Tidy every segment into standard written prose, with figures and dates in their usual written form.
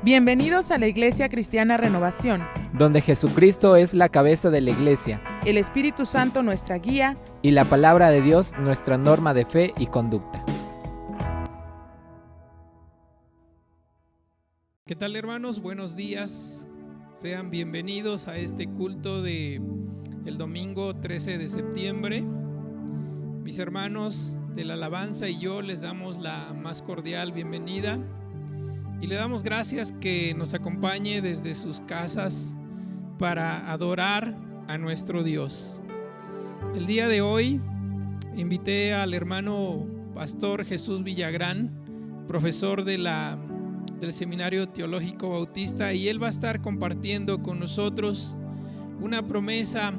Bienvenidos a la Iglesia Cristiana Renovación, donde Jesucristo es la cabeza de la iglesia, el Espíritu Santo nuestra guía y la palabra de Dios nuestra norma de fe y conducta. ¿Qué tal, hermanos? Buenos días. Sean bienvenidos a este culto de el domingo 13 de septiembre. Mis hermanos de la alabanza y yo les damos la más cordial bienvenida y le damos gracias que nos acompañe desde sus casas para adorar a nuestro Dios. El día de hoy invité al hermano pastor Jesús Villagrán, profesor del Seminario Teológico Bautista, y él va a estar compartiendo con nosotros una promesa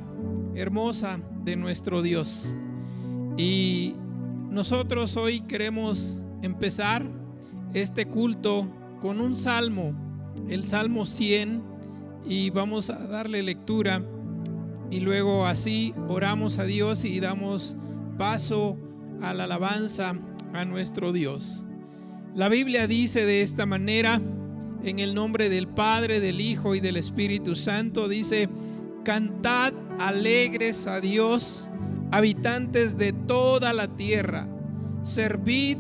hermosa de nuestro Dios. Y nosotros hoy queremos empezar este culto con un salmo, el Salmo 100, y vamos a darle lectura y luego así oramos a Dios y damos paso a la alabanza a nuestro Dios. La Biblia dice de esta manera, en el nombre del Padre, del Hijo y del Espíritu Santo, dice: cantad alegres a Dios, habitantes de toda la tierra, servid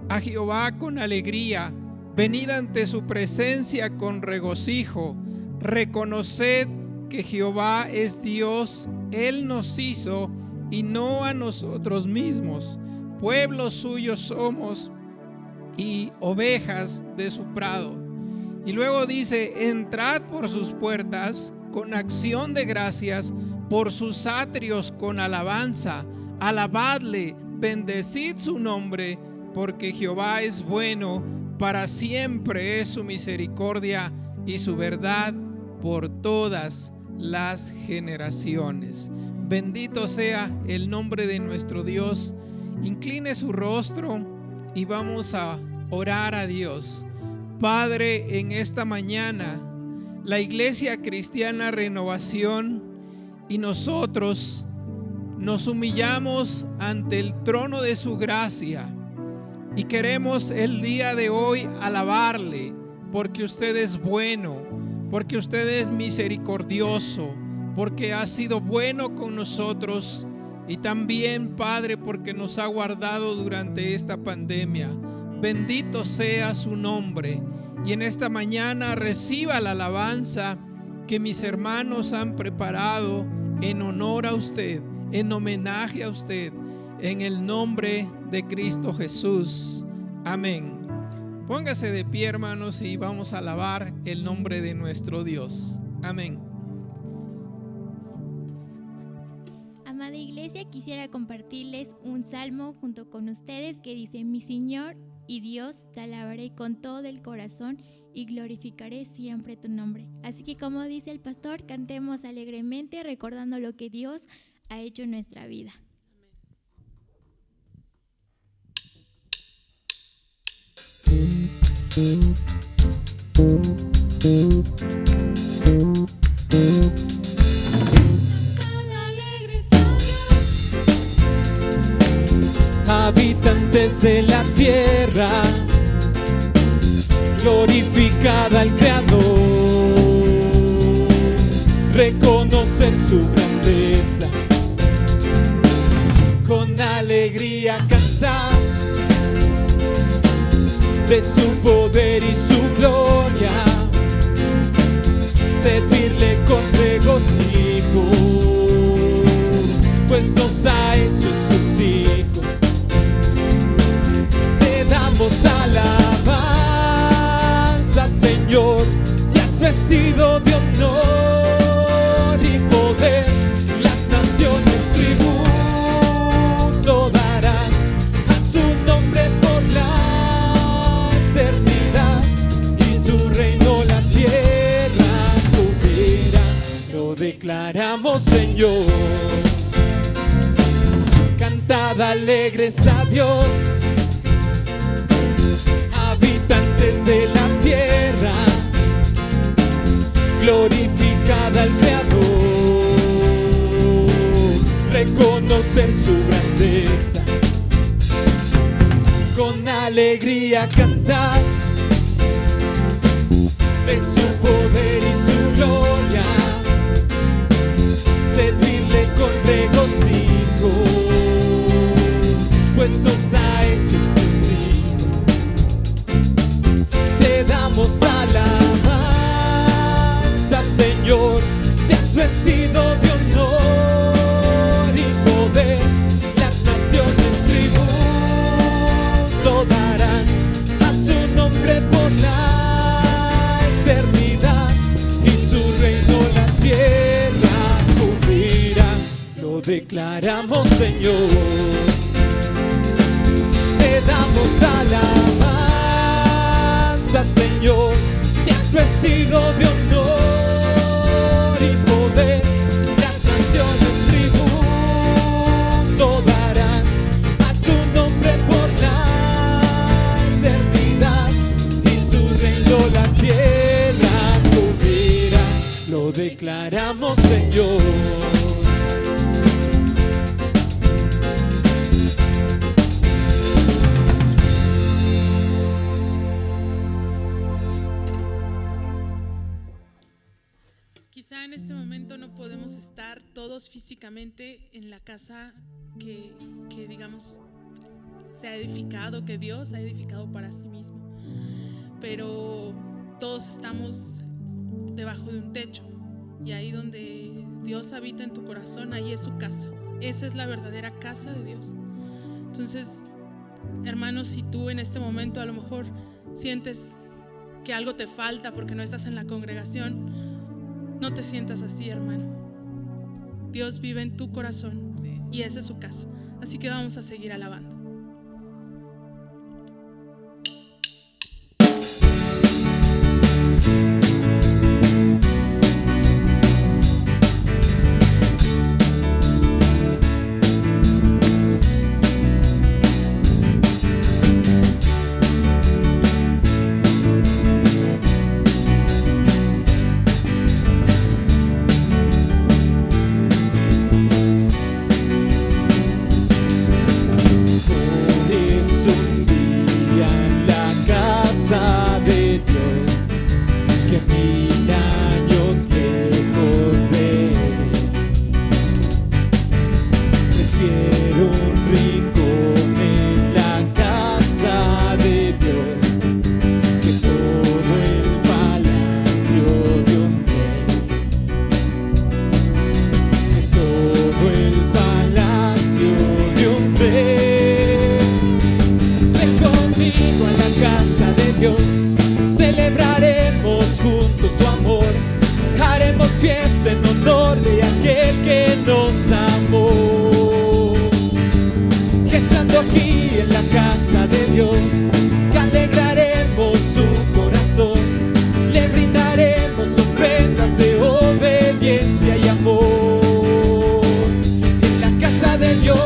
a Jehová con alegría, venid ante su presencia con regocijo, reconoced que Jehová es Dios, Él nos hizo y no a nosotros mismos, pueblo suyo somos y ovejas de su prado. Y luego dice: entrad por sus puertas con acción de gracias, por sus atrios con alabanza, alabadle, bendecid su nombre, porque Jehová es bueno, para siempre es su misericordia y su verdad por todas las generaciones. Bendito sea el nombre de nuestro Dios. Incline su rostro y vamos a orar a Dios. Padre, en esta mañana, la Iglesia Cristiana Renovación y nosotros nos humillamos ante el trono de su gracia y queremos el día de hoy alabarle, porque usted es bueno, porque usted es misericordioso, porque ha sido bueno con nosotros, y también, Padre, porque nos ha guardado durante esta pandemia. Bendito sea su nombre. Y en esta mañana reciba la alabanza que mis hermanos han preparado en honor a usted, en homenaje a usted, en el nombre de Cristo Jesús. Amén. Póngase de pie, hermanos, y vamos a alabar el nombre de nuestro Dios. Amén. Amada iglesia, quisiera compartirles un salmo junto con ustedes que dice: mi Señor y Dios, te alabaré con todo el corazón y glorificaré siempre tu nombre. Así que, como dice el pastor, cantemos alegremente recordando lo que Dios ha hecho en nuestra vida. Habitantes de la tierra, glorificad al Creador, reconocer su grandeza, con alegría cantar de su poder y su gloria, servirle con regocijo, pues nos ha hecho sus hijos. Te damos alabanza, Señor, y has vestido de honor y poder. Las naciones tributo darán a tu nombre por la eternidad, y tu reino la tierra cubrirá. Lo declaramos, Señor. Cantad alegres a Dios, habitantes de la tierra, glorificad al Creador, reconocer su grandeza, con alegría cantar de su poder y su gloria, servirle con regocijo, pues nos ha hecho sus hijos. Te damos alabanza, Señor, te has vestido de honor y poder. Las naciones tributo darán a tu nombre por la eternidad, y tu reino la tierra cubrirá. Lo declaramos, Señor. Te damos alabanza, Señor, te has vestido de honor y poder. Las naciones tributo darán a tu nombre por la eternidad, y tu reino la tierra cubrirá. Lo declaramos, Señor. Quizá en este momento no podemos estar todos físicamente en la casa que digamos se ha edificado, que Dios ha edificado para sí mismo, pero todos estamos debajo de un techo, y ahí donde Dios habita en tu corazón, ahí es su casa. Esa es la verdadera casa de Dios. Entonces, hermanos, si tú en este momento a lo mejor sientes que algo te falta porque no estás en la congregación, no te sientas así, hermano. Dios vive en tu corazón y esa es su casa. Así que vamos a seguir alabando. Fiesta en honor de aquel que nos amó. Estando aquí en la casa de Dios, que alegraremos su corazón, le brindaremos ofrendas de obediencia y amor. En la casa de Dios,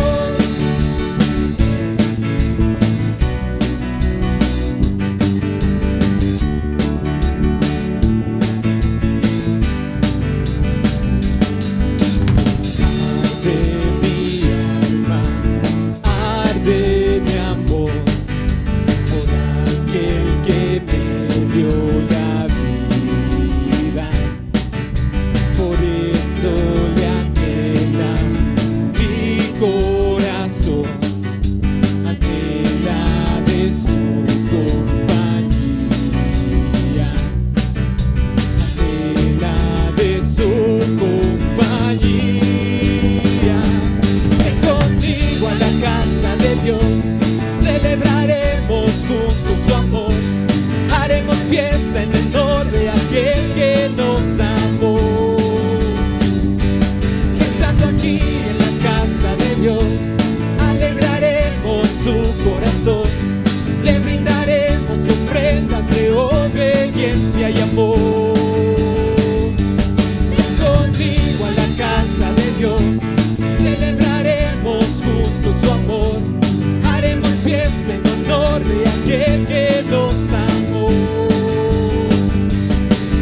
fiesta en honor de aquel que nos amó. Estando aquí en la casa de Dios, alegraremos su corazón, le brindaremos ofrendas de obediencia y amor. Contigo a la casa de Dios, celebraremos juntos su amor, haremos fiesta en honor de aquel que nos amó.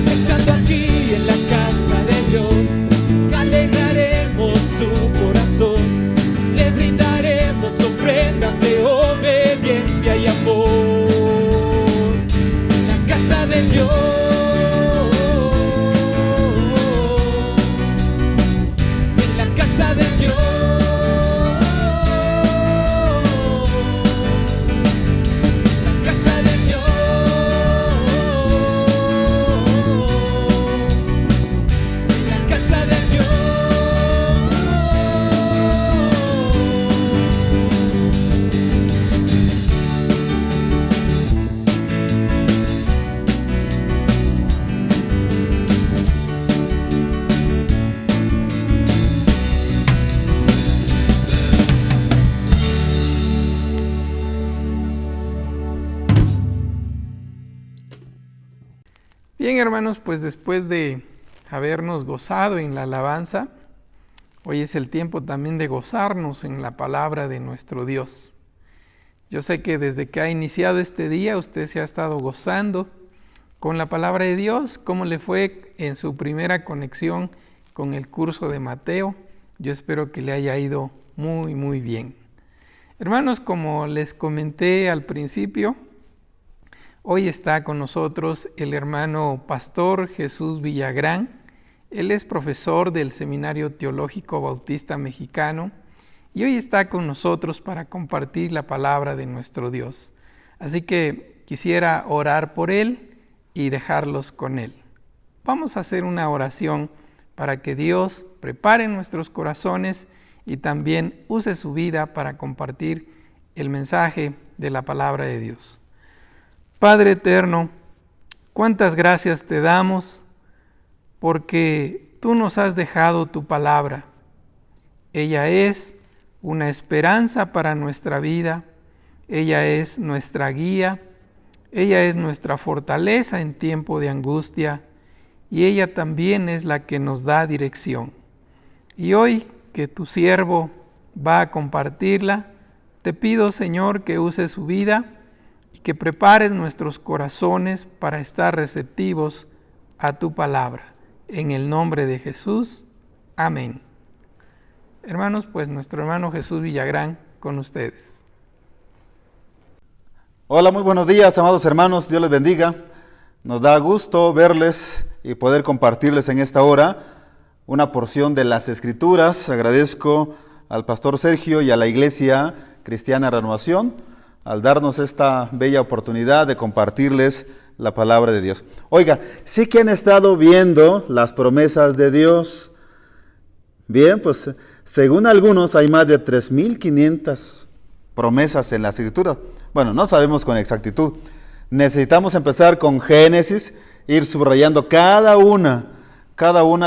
Estando aquí en la casa de Dios, alegraremos su corazón, le brindaremos ofrendas de obediencia y amor. En la casa de Dios, Bien, hermanos, pues después de habernos gozado en la alabanza, hoy es el tiempo también de gozarnos en la palabra de nuestro Dios. Yo sé que desde que ha iniciado este día usted se ha estado gozando con la palabra de Dios. ¿Cómo le fue en su primera conexión con el curso de Mateo? Yo espero que le haya ido muy, muy bien. Hermanos, como les comenté al principio, hoy está con nosotros el hermano pastor Jesús Villagrán. Él es profesor del Seminario Teológico Bautista Mexicano y hoy está con nosotros para compartir la palabra de nuestro Dios. Así que quisiera orar por él y dejarlos con él. Vamos a hacer una oración para que Dios prepare nuestros corazones y también use su vida para compartir el mensaje de la palabra de Dios. Padre eterno, cuántas gracias te damos porque tú nos has dejado tu palabra. Ella es una esperanza para nuestra vida, ella es nuestra guía, ella es nuestra fortaleza en tiempo de angustia y ella también es la que nos da dirección. Y hoy que tu siervo va a compartirla, te pido, Señor, que uses su vida y que prepares nuestros corazones para estar receptivos a tu palabra. En el nombre de Jesús. Amén. Hermanos, pues nuestro hermano Jesús Villagrán con ustedes. Hola, muy buenos días, amados hermanos. Dios les bendiga. Nos da gusto verles y poder compartirles en esta hora una porción de las Escrituras. Agradezco al pastor Sergio y a la Iglesia Cristiana Renovación al darnos esta bella oportunidad de compartirles la palabra de Dios. Oiga, sí que han estado viendo las promesas de Dios. Bien, pues según algunos hay más de 3,500 promesas en la Escritura. Bueno, no sabemos con exactitud. Necesitamos empezar con Génesis, ir subrayando cada una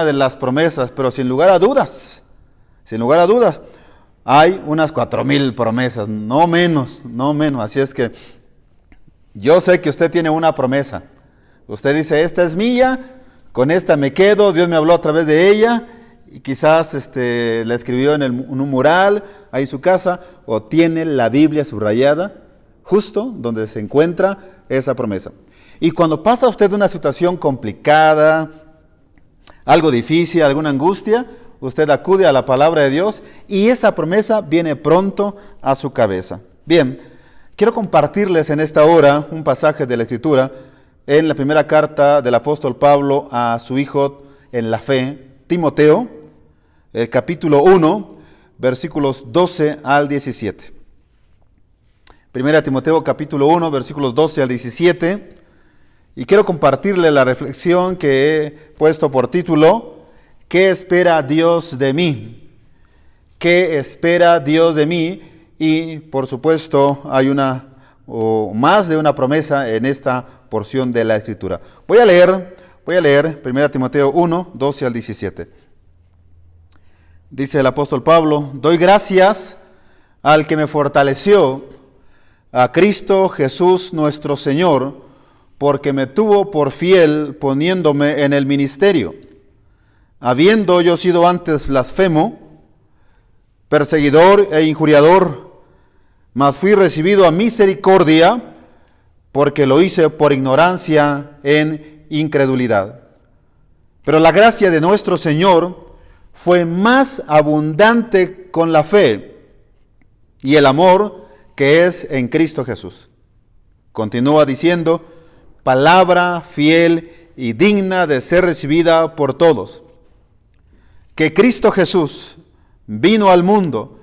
de las promesas, pero sin lugar a dudas, hay unas 4,000 promesas, no menos. Así es que yo sé que usted tiene una promesa. Usted dice, esta es mía, con esta me quedo, Dios me habló a través de ella, y quizás la escribió en un mural, ahí en su casa, o tiene la Biblia subrayada, justo donde se encuentra esa promesa. Y cuando pasa usted una situación complicada, algo difícil, alguna angustia, usted acude a la palabra de Dios y esa promesa viene pronto a su cabeza. Bien, quiero compartirles en esta hora un pasaje de la Escritura en la primera carta del apóstol Pablo a su hijo en la fe, Timoteo, el capítulo 1, versículos 12 al 17. Primera Timoteo capítulo 1, versículos 12 al 17. Y quiero compartirle la reflexión que he puesto por título, ¿qué espera Dios de mí? ¿Qué espera Dios de mí? Y por supuesto hay una o más de una promesa en esta porción de la Escritura. Voy a leer 1 Timoteo 1, 12 al 17. Dice el apóstol Pablo, doy gracias al que me fortaleció, a Cristo Jesús nuestro Señor, porque me tuvo por fiel poniéndome en el ministerio. Habiendo yo sido antes blasfemo, perseguidor e injuriador, mas fui recibido a misericordia, porque lo hice por ignorancia en incredulidad. Pero la gracia de nuestro Señor fue más abundante con la fe y el amor que es en Cristo Jesús. Continúa diciendo, palabra fiel y digna de ser recibida por todos, que Cristo Jesús vino al mundo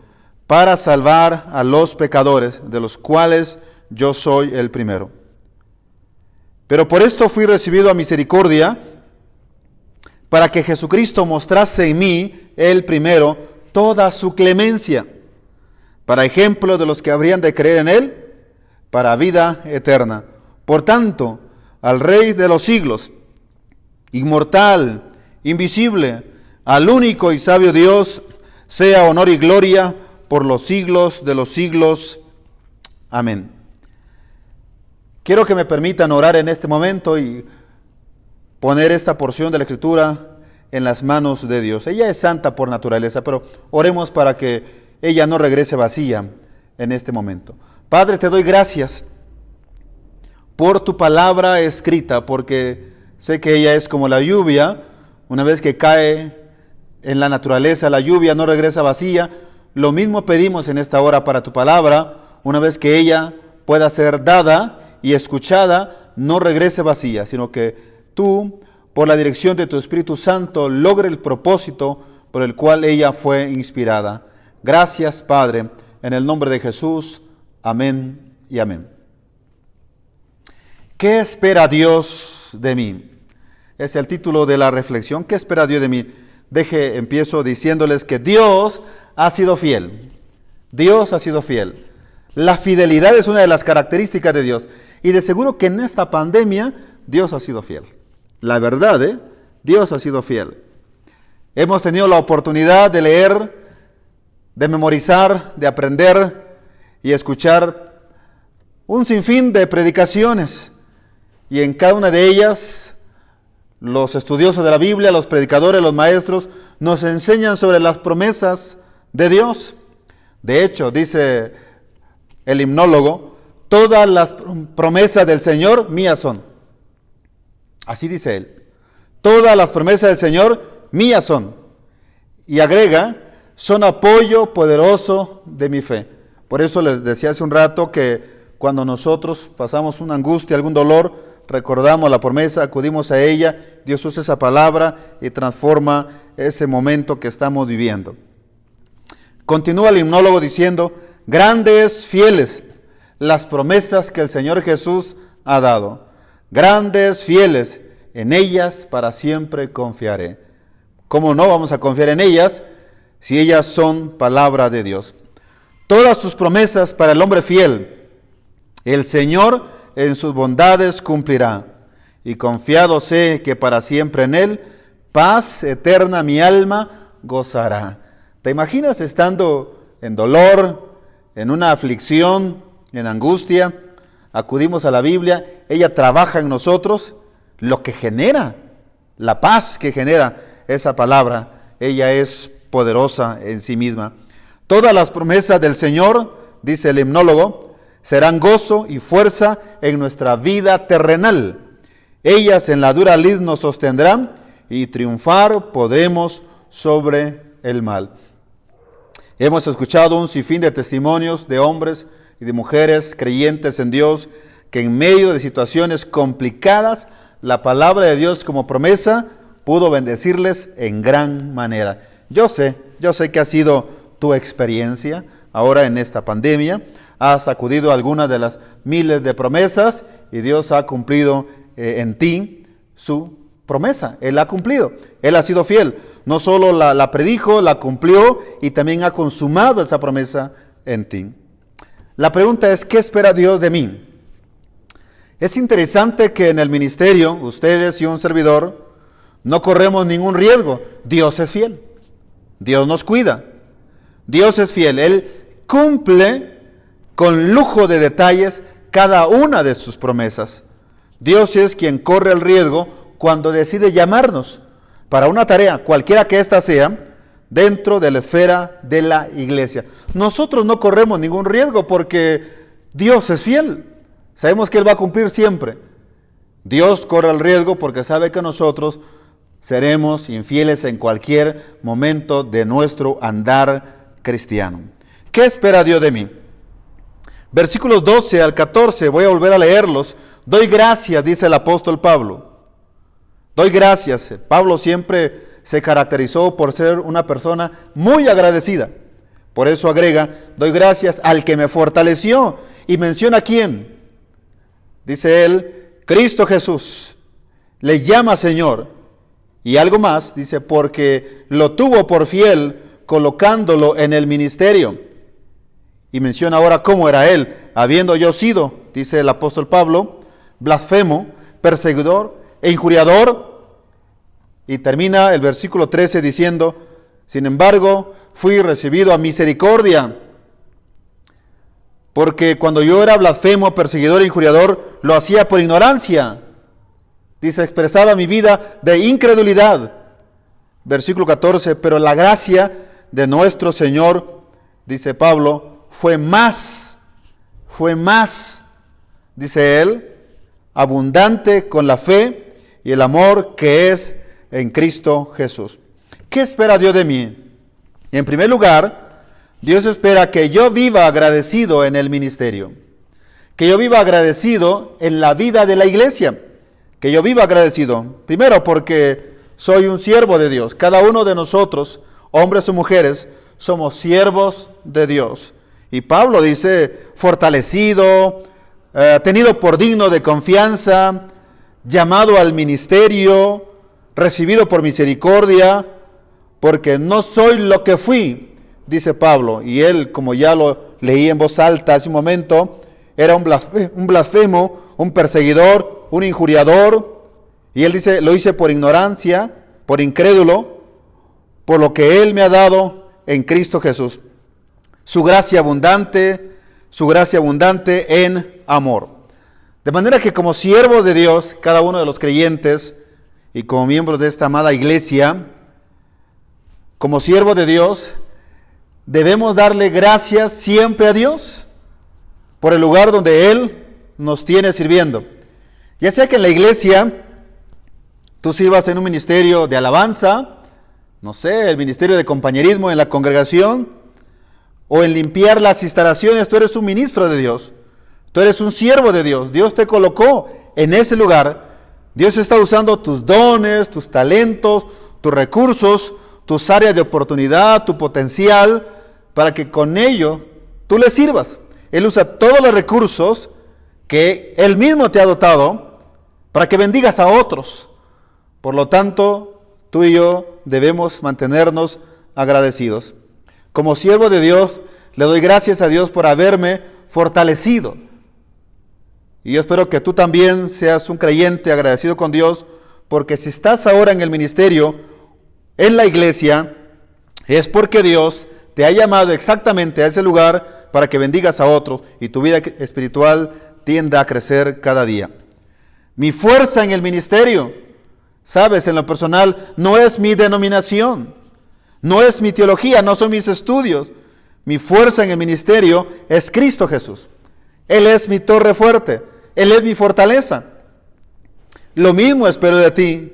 para salvar a los pecadores, de los cuales yo soy el primero. Pero por esto fui recibido a misericordia, para que Jesucristo mostrase en mí, el primero, toda su clemencia, para ejemplo de los que habrían de creer en Él, para vida eterna. Por tanto, al Rey de los siglos, inmortal, invisible, al único y sabio Dios, sea honor y gloria por los siglos de los siglos. Amén. Quiero que me permitan orar en este momento y poner esta porción de la Escritura en las manos de Dios. Ella es santa por naturaleza, pero oremos para que ella no regrese vacía en este momento. Padre, te doy gracias por tu palabra escrita, porque sé que ella es como la lluvia. Una vez que cae en la naturaleza, la lluvia no regresa vacía. Lo mismo pedimos en esta hora para tu palabra. Una vez que ella pueda ser dada y escuchada, no regrese vacía, sino que tú, por la dirección de tu Espíritu Santo, logre el propósito por el cual ella fue inspirada. Gracias, Padre, en el nombre de Jesús. Amén y amén. ¿Qué espera Dios de mí? Es el título de la reflexión. ¿Qué espera Dios de mí? Empiezo diciéndoles que Dios ha sido fiel. Dios ha sido fiel. La fidelidad es una de las características de Dios. Y de seguro que en esta pandemia Dios ha sido fiel. La verdad, Dios ha sido fiel. Hemos tenido la oportunidad de leer, de memorizar, de aprender y escuchar un sinfín de predicaciones. Y en cada una de ellas, los estudiosos de la Biblia, los predicadores, los maestros, nos enseñan sobre las promesas de Dios. De hecho, dice el himnólogo, todas las promesas del Señor mías son. Así dice él. Todas las promesas del Señor mías son. Y agrega, son apoyo poderoso de mi fe. Por eso les decía hace un rato que cuando nosotros pasamos una angustia, algún dolor, recordamos la promesa, acudimos a ella, Dios usa esa palabra y transforma ese momento que estamos viviendo. Continúa el himnólogo diciendo, grandes, fieles, las promesas que el Señor Jesús ha dado. Grandes, fieles, en ellas para siempre confiaré. ¿Cómo no vamos a confiar en ellas si ellas son palabra de Dios? Todas sus promesas para el hombre fiel, el Señor en sus bondades cumplirá, y confiado sé que para siempre en Él, paz eterna mi alma gozará. ¿Te imaginas estando en dolor, en una aflicción, en angustia? Acudimos a la Biblia, ella trabaja en nosotros, lo que genera, la paz que genera esa palabra, ella es poderosa en sí misma. Todas las promesas del Señor, dice el himnólogo, serán gozo y fuerza en nuestra vida terrenal. Ellas en la dura lid nos sostendrán y triunfar podremos sobre el mal. Hemos escuchado un sinfín de testimonios de hombres y de mujeres creyentes en Dios que en medio de situaciones complicadas, la palabra de Dios como promesa pudo bendecirles en gran manera. Yo sé que ha sido tu experiencia ahora en esta pandemia. Has acudido a alguna de las miles de promesas y Dios ha cumplido en ti su promesa. Él ha cumplido, Él ha sido fiel. No solo la predijo, la cumplió y también ha consumado esa promesa en ti. La pregunta es, ¿qué espera Dios de mí? Es interesante que en el ministerio, ustedes y un servidor, no corremos ningún riesgo. Dios es fiel. Dios nos cuida. Dios es fiel. Él cumple con lujo de detalles cada una de sus promesas. Dios es quien corre el riesgo cuando decide llamarnos para una tarea, cualquiera que ésta sea, dentro de la esfera de la iglesia. Nosotros no corremos ningún riesgo porque Dios es fiel. Sabemos que Él va a cumplir siempre. Dios corre el riesgo porque sabe que nosotros seremos infieles en cualquier momento de nuestro andar cristiano. ¿Qué espera Dios de mí? Versículos 12 al 14, voy a volver a leerlos. Doy gracias, dice el apóstol Pablo. Doy gracias. Pablo siempre se caracterizó por ser una persona muy agradecida. Por eso agrega, doy gracias al que me fortaleció. Y menciona a quién. Dice él, Cristo Jesús. Le llama Señor. Y algo más, dice, porque lo tuvo por fiel, colocándolo en el ministerio. Y menciona ahora cómo era él, habiendo yo sido, dice el apóstol Pablo, blasfemo, perseguidor e injuriador. Y termina el versículo 13 diciendo, sin embargo, fui recibido a misericordia, porque cuando yo era blasfemo, perseguidor e injuriador, lo hacía por ignorancia. Dice, expresaba mi vida de incredulidad. Versículo 14, pero la gracia de nuestro Señor, dice Pablo, fue más, dice él, abundante con la fe y el amor que es en Cristo Jesús. ¿Qué espera Dios de mí? En primer lugar, Dios espera que yo viva agradecido en el ministerio, que yo viva agradecido en la vida de la iglesia, que yo viva agradecido, primero porque soy un siervo de Dios. Cada uno de nosotros, hombres o mujeres, somos siervos de Dios. Y Pablo dice, fortalecido, tenido por digno de confianza, llamado al ministerio, recibido por misericordia, porque no soy lo que fui, dice Pablo. Y él, como ya lo leí en voz alta hace un momento, era un blasfemo, un perseguidor, un injuriador. Y él dice, lo hice por ignorancia, por incrédulo, por lo que él me ha dado en Cristo Jesús. Su gracia abundante en amor. De manera que como siervo de Dios, cada uno de los creyentes y como miembros de esta amada iglesia, como siervo de Dios, debemos darle gracias siempre a Dios por el lugar donde Él nos tiene sirviendo. Ya sea que en la iglesia tú sirvas en un ministerio de alabanza, no sé, el ministerio de compañerismo en la congregación, o en limpiar las instalaciones, tú eres un ministro de Dios, tú eres un siervo de Dios, Dios te colocó en ese lugar, Dios está usando tus dones, tus talentos, tus recursos, tus áreas de oportunidad, tu potencial, para que con ello tú le sirvas. Él usa todos los recursos que Él mismo te ha dotado para que bendigas a otros. Por lo tanto, tú y yo debemos mantenernos agradecidos. Como siervo de Dios, le doy gracias a Dios por haberme fortalecido. Y yo espero que tú también seas un creyente agradecido con Dios, porque si estás ahora en el ministerio, en la iglesia, es porque Dios te ha llamado exactamente a ese lugar para que bendigas a otros y tu vida espiritual tienda a crecer cada día. Mi fuerza en el ministerio, sabes, en lo personal, no es mi denominación, no es mi teología, no son mis estudios. Mi fuerza en el ministerio es Cristo Jesús. Él es mi torre fuerte, Él es mi fortaleza. Lo mismo espero de ti.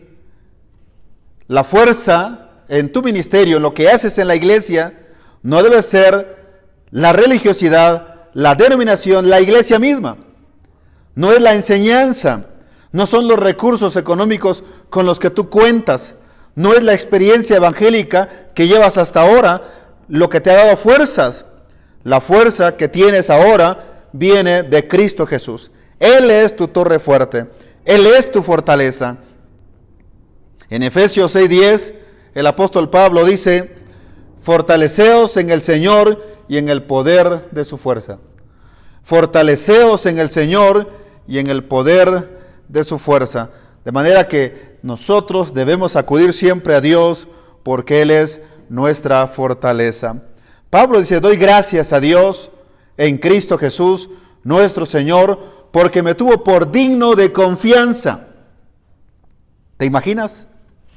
La fuerza en tu ministerio, en lo que haces en la iglesia, no debe ser la religiosidad, la denominación, la iglesia misma. No es la enseñanza, no son los recursos económicos con los que tú cuentas, no es la experiencia evangélica que llevas hasta ahora lo que te ha dado fuerzas. La fuerza que tienes ahora viene de Cristo Jesús. Él es tu torre fuerte, Él es tu fortaleza. En Efesios 6:10, el apóstol Pablo dice, fortaleceos en el Señor y en el poder de su fuerza. Fortaleceos en el Señor y en el poder de su fuerza. De manera que nosotros debemos acudir siempre a Dios porque Él es nuestra fortaleza. Pablo dice, doy gracias a Dios en Cristo Jesús, nuestro Señor, porque me tuvo por digno de confianza. ¿Te imaginas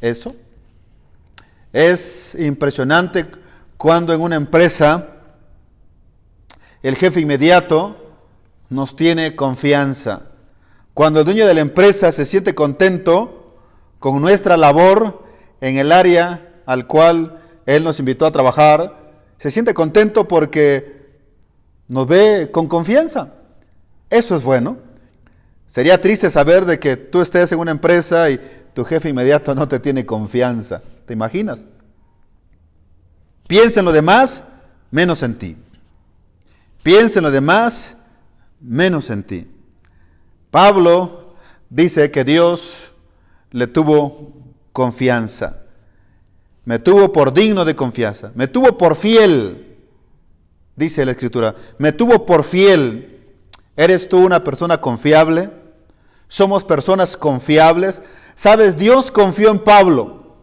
eso? Es impresionante cuando en una empresa el jefe inmediato nos tiene confianza. Cuando el dueño de la empresa se siente contento con nuestra labor en el área al cual él nos invitó a trabajar, se siente contento porque nos ve con confianza. Eso es bueno. Sería triste saber de que tú estés en una empresa y tu jefe inmediato no te tiene confianza. ¿Te imaginas? Piensa en lo demás, menos en ti. Piensa en lo demás, menos en ti. Pablo dice que Dios le tuvo confianza. Me tuvo por digno de confianza. Me tuvo por fiel, dice la Escritura. Me tuvo por fiel. ¿Eres tú una persona confiable? ¿Somos personas confiables? ¿Sabes? Dios confió en Pablo.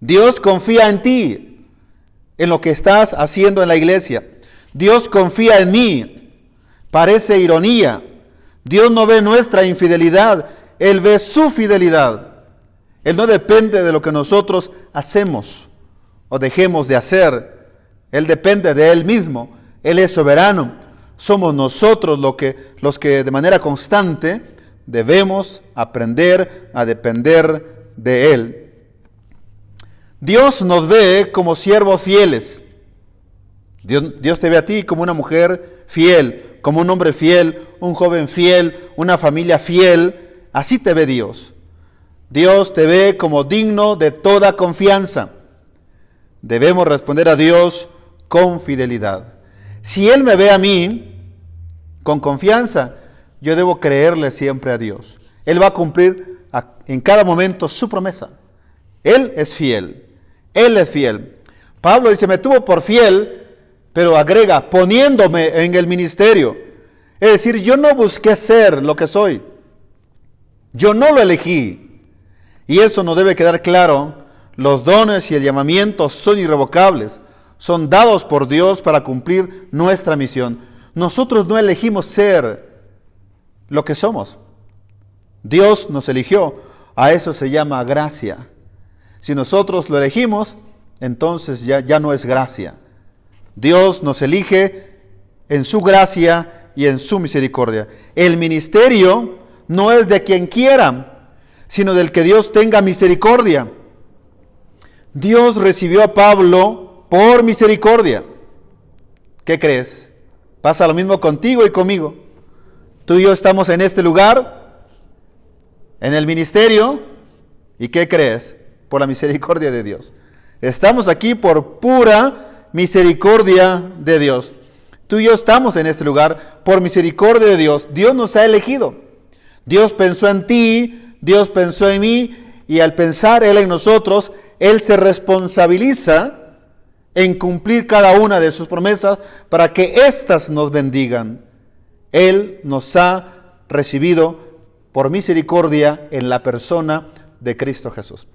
Dios confía en ti, en lo que estás haciendo en la iglesia. Dios confía en mí. Parece ironía. Dios no ve nuestra infidelidad Él ve su fidelidad. Él no depende de lo que nosotros hacemos o dejemos de hacer. Él depende de Él mismo. Él es soberano. Somos nosotros los que de manera constante debemos aprender a depender de Él. Dios nos ve como siervos fieles. Dios te ve a ti como una mujer fiel, como un hombre fiel, un joven fiel, una familia fiel. Así te ve Dios. Dios te ve como digno de toda confianza. Debemos responder a Dios con fidelidad. Si Él me ve a mí con confianza, yo debo creerle siempre a Dios. Él va a cumplir en cada momento su promesa. Él es fiel. Él es fiel. Pablo dice, me tuvo por fiel, pero agrega, poniéndome en el ministerio. Es decir, yo no busqué ser lo que soy. Yo no lo elegí. Y eso nos debe quedar claro. Los dones y el llamamiento son irrevocables. Son dados por Dios para cumplir nuestra misión. Nosotros no elegimos ser lo que somos. Dios nos eligió. A eso se llama gracia. Si nosotros lo elegimos, entonces ya no es gracia. Dios nos elige en su gracia y en su misericordia. El ministerio no es de quien quiera, sino del que Dios tenga misericordia. Dios recibió a Pablo por misericordia. ¿Qué crees? Pasa lo mismo contigo y conmigo. Tú y yo estamos en este lugar, en el ministerio, ¿y qué crees? Por la misericordia de Dios. Estamos aquí por pura misericordia de Dios. Tú y yo estamos en este lugar por misericordia de Dios. Dios nos ha elegido. Dios pensó en ti, Dios pensó en mí, y al pensar Él en nosotros, Él se responsabiliza en cumplir cada una de sus promesas para que éstas nos bendigan. Él nos ha recibido por misericordia en la persona de Cristo Jesús.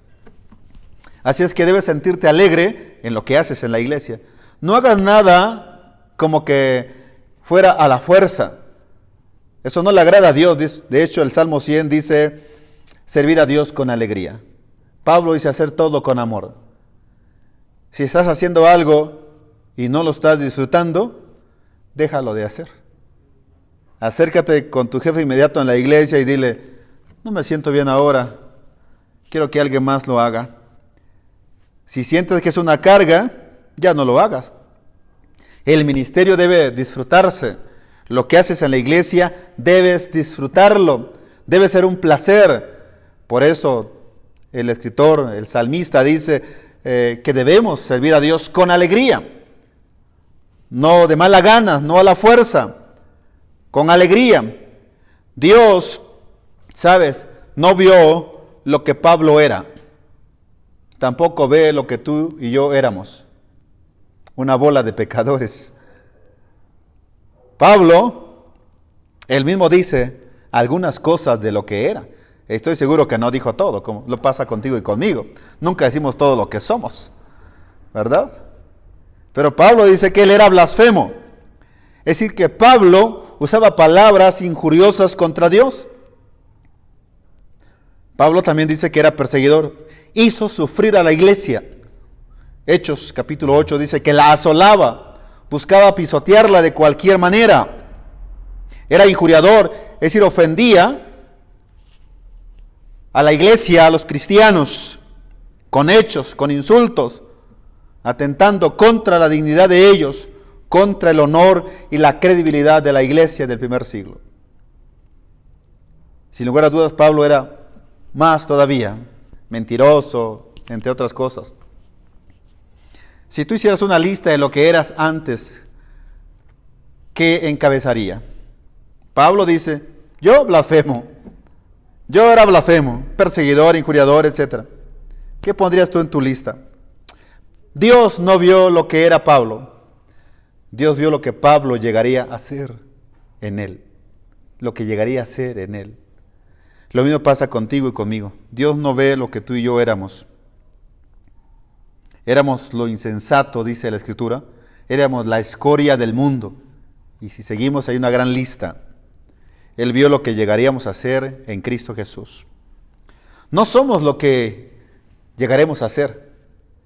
Así es que debes sentirte alegre en lo que haces en la iglesia. No hagas nada como que fuera a la fuerza. Eso no le agrada a Dios. De hecho, el Salmo 100 dice, servir a Dios con alegría. Pablo dice, hacer todo con amor. Si estás haciendo algo y no lo estás disfrutando, déjalo de hacer. Acércate con tu jefe inmediato en la iglesia y dile, no me siento bien ahora, quiero que alguien más lo haga. Si sientes que es una carga, ya no lo hagas. El ministerio debe disfrutarse. Lo que haces en la iglesia, debes disfrutarlo. Debe ser un placer. Por eso el escritor, el salmista dice que debemos servir a Dios con alegría. No de mala gana, no a la fuerza, con alegría. Dios, ¿sabes? No vio lo que Pablo era. Tampoco ve lo que tú y yo éramos, una bola de pecadores. Pablo, él mismo dice algunas cosas de lo que era. Estoy seguro que no dijo todo, como lo pasa contigo y conmigo. Nunca decimos todo lo que somos, ¿verdad? Pero Pablo dice que él era blasfemo. Es decir, que Pablo usaba palabras injuriosas contra Dios. Pablo también dice que era perseguidor. Hizo sufrir a la iglesia. Hechos capítulo 8 dice que la asolaba, buscaba pisotearla de cualquier manera. Era injuriador, es decir, ofendía a la iglesia, a los cristianos, con hechos, con insultos, atentando contra la dignidad de ellos, contra el honor y la credibilidad de la iglesia del primer siglo. Sin lugar a dudas, Pablo era más todavía mentiroso, entre otras cosas. Si tú hicieras una lista de lo que eras antes, ¿qué encabezaría? Pablo dice, yo blasfemo, yo era blasfemo, perseguidor, injuriador, etc. ¿Qué pondrías tú en tu lista? Dios no vio lo que era Pablo. Dios vio lo que Pablo llegaría a ser en él, lo que llegaría a ser en él. Lo mismo pasa contigo y conmigo. Dios no ve lo que tú y yo éramos. Éramos lo insensato, dice la Escritura. Éramos la escoria del mundo. Y si seguimos, hay una gran lista. Él vio lo que llegaríamos a ser en Cristo Jesús. No somos lo que llegaremos a ser.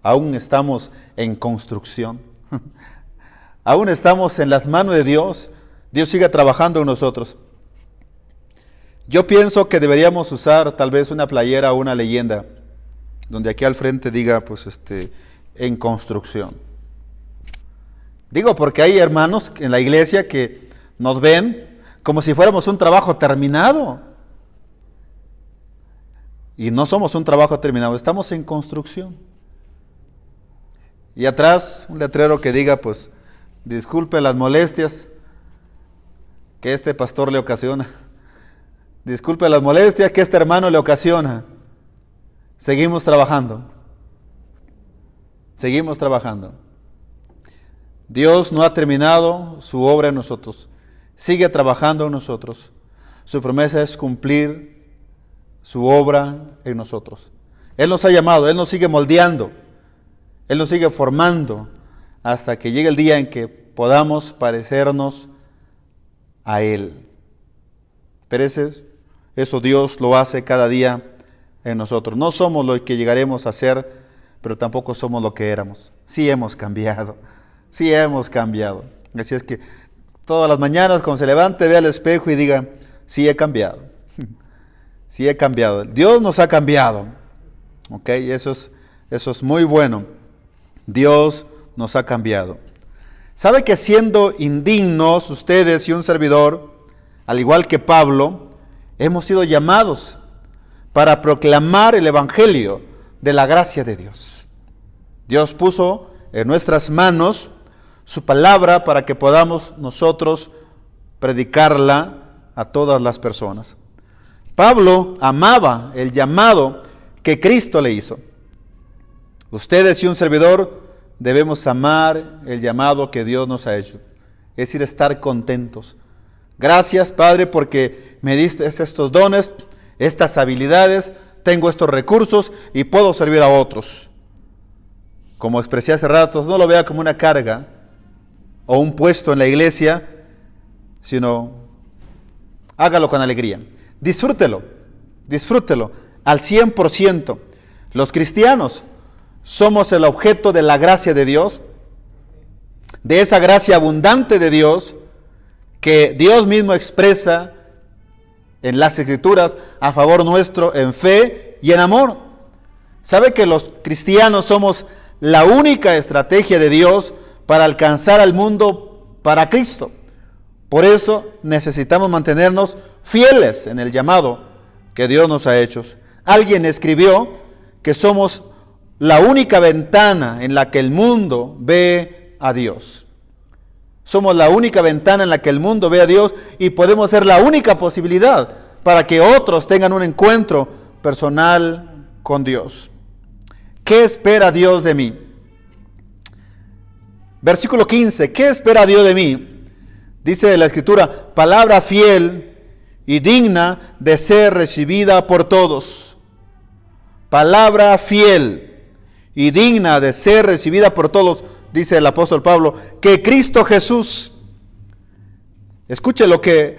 Aún estamos en construcción. Aún estamos en las manos de Dios. Dios sigue trabajando en nosotros. Yo pienso que deberíamos usar tal vez una playera o una leyenda donde aquí al frente diga, pues, en construcción. Digo porque hay hermanos en la iglesia que nos ven como si fuéramos un trabajo terminado. Y no somos un trabajo terminado, estamos en construcción. Y atrás un letrero que diga, pues, disculpe las molestias que este pastor le ocasiona. Disculpe las molestias que este hermano le ocasiona. Seguimos trabajando. Seguimos trabajando. Dios no ha terminado su obra en nosotros. Sigue trabajando en nosotros. Su promesa es cumplir su obra en nosotros. Él nos ha llamado, Él nos sigue moldeando, Él nos sigue formando hasta que llegue el día en que podamos parecernos a Él. Pero eso Dios lo hace cada día en nosotros. No somos lo que llegaremos a ser, pero tampoco somos lo que éramos. Sí hemos cambiado, sí hemos cambiado. Así es que todas las mañanas cuando se levante, vea al espejo y diga, sí he cambiado. Sí he cambiado. Dios nos ha cambiado. ¿Ok? Eso es muy bueno. Dios nos ha cambiado. ¿Sabe que siendo indignos ustedes y un servidor, al igual que Pablo, hemos sido llamados para proclamar el evangelio de la gracia de Dios? Dios puso en nuestras manos su palabra para que podamos nosotros predicarla a todas las personas. Pablo amaba el llamado que Cristo le hizo. Ustedes y un servidor debemos amar el llamado que Dios nos ha hecho. Es decir, estar contentos. Gracias, Padre, porque me diste estos dones, estas habilidades, tengo estos recursos y puedo servir a otros. Como expresé hace rato, no lo vea como una carga o un puesto en la iglesia, sino hágalo con alegría. Disfrútelo al 100%. Los cristianos somos el objeto de la gracia de Dios, de esa gracia abundante de Dios que Dios mismo expresa en las Escrituras a favor nuestro en fe y en amor. ¿Sabe que los cristianos somos la única estrategia de Dios para alcanzar al mundo para Cristo? Por eso necesitamos mantenernos fieles en el llamado que Dios nos ha hecho. Alguien escribió que somos la única ventana en la que el mundo ve a Dios. Somos la única ventana en la que el mundo ve a Dios y podemos ser la única posibilidad para que otros tengan un encuentro personal con Dios. ¿Qué espera Dios de mí? Versículo 15. ¿Qué espera Dios de mí? Dice la Escritura, palabra fiel y digna de ser recibida por todos. Palabra fiel y digna de ser recibida por todos, dice el apóstol Pablo, que Cristo Jesús, escuche lo que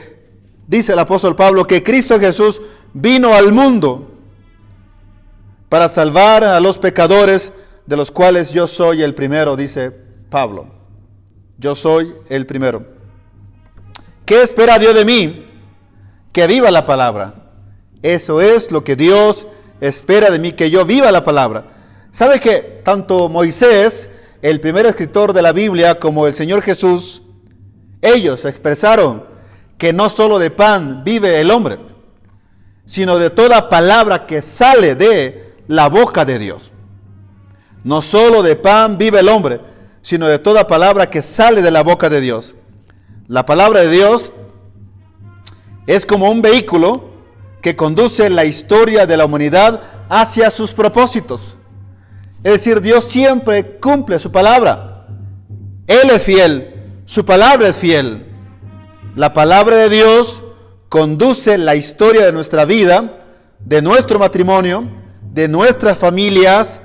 dice el apóstol Pablo, que Cristo Jesús vino al mundo para salvar a los pecadores, de los cuales yo soy el primero, dice Pablo. Yo soy el primero. ¿Qué espera Dios de mí? Que viva la palabra. Eso es lo que Dios espera de mí, que yo viva la palabra. ¿Sabe que tanto Moisés, el primer escritor de la Biblia, como el Señor Jesús, ellos expresaron que no solo de pan vive el hombre, sino de toda palabra que sale de la boca de Dios? No solo de pan vive el hombre, sino de toda palabra que sale de la boca de Dios. La palabra de Dios es como un vehículo que conduce la historia de la humanidad hacia sus propósitos. Es decir, Dios siempre cumple su palabra. Él es fiel, su palabra es fiel. La palabra de Dios conduce la historia de nuestra vida, de nuestro matrimonio, de nuestras familias,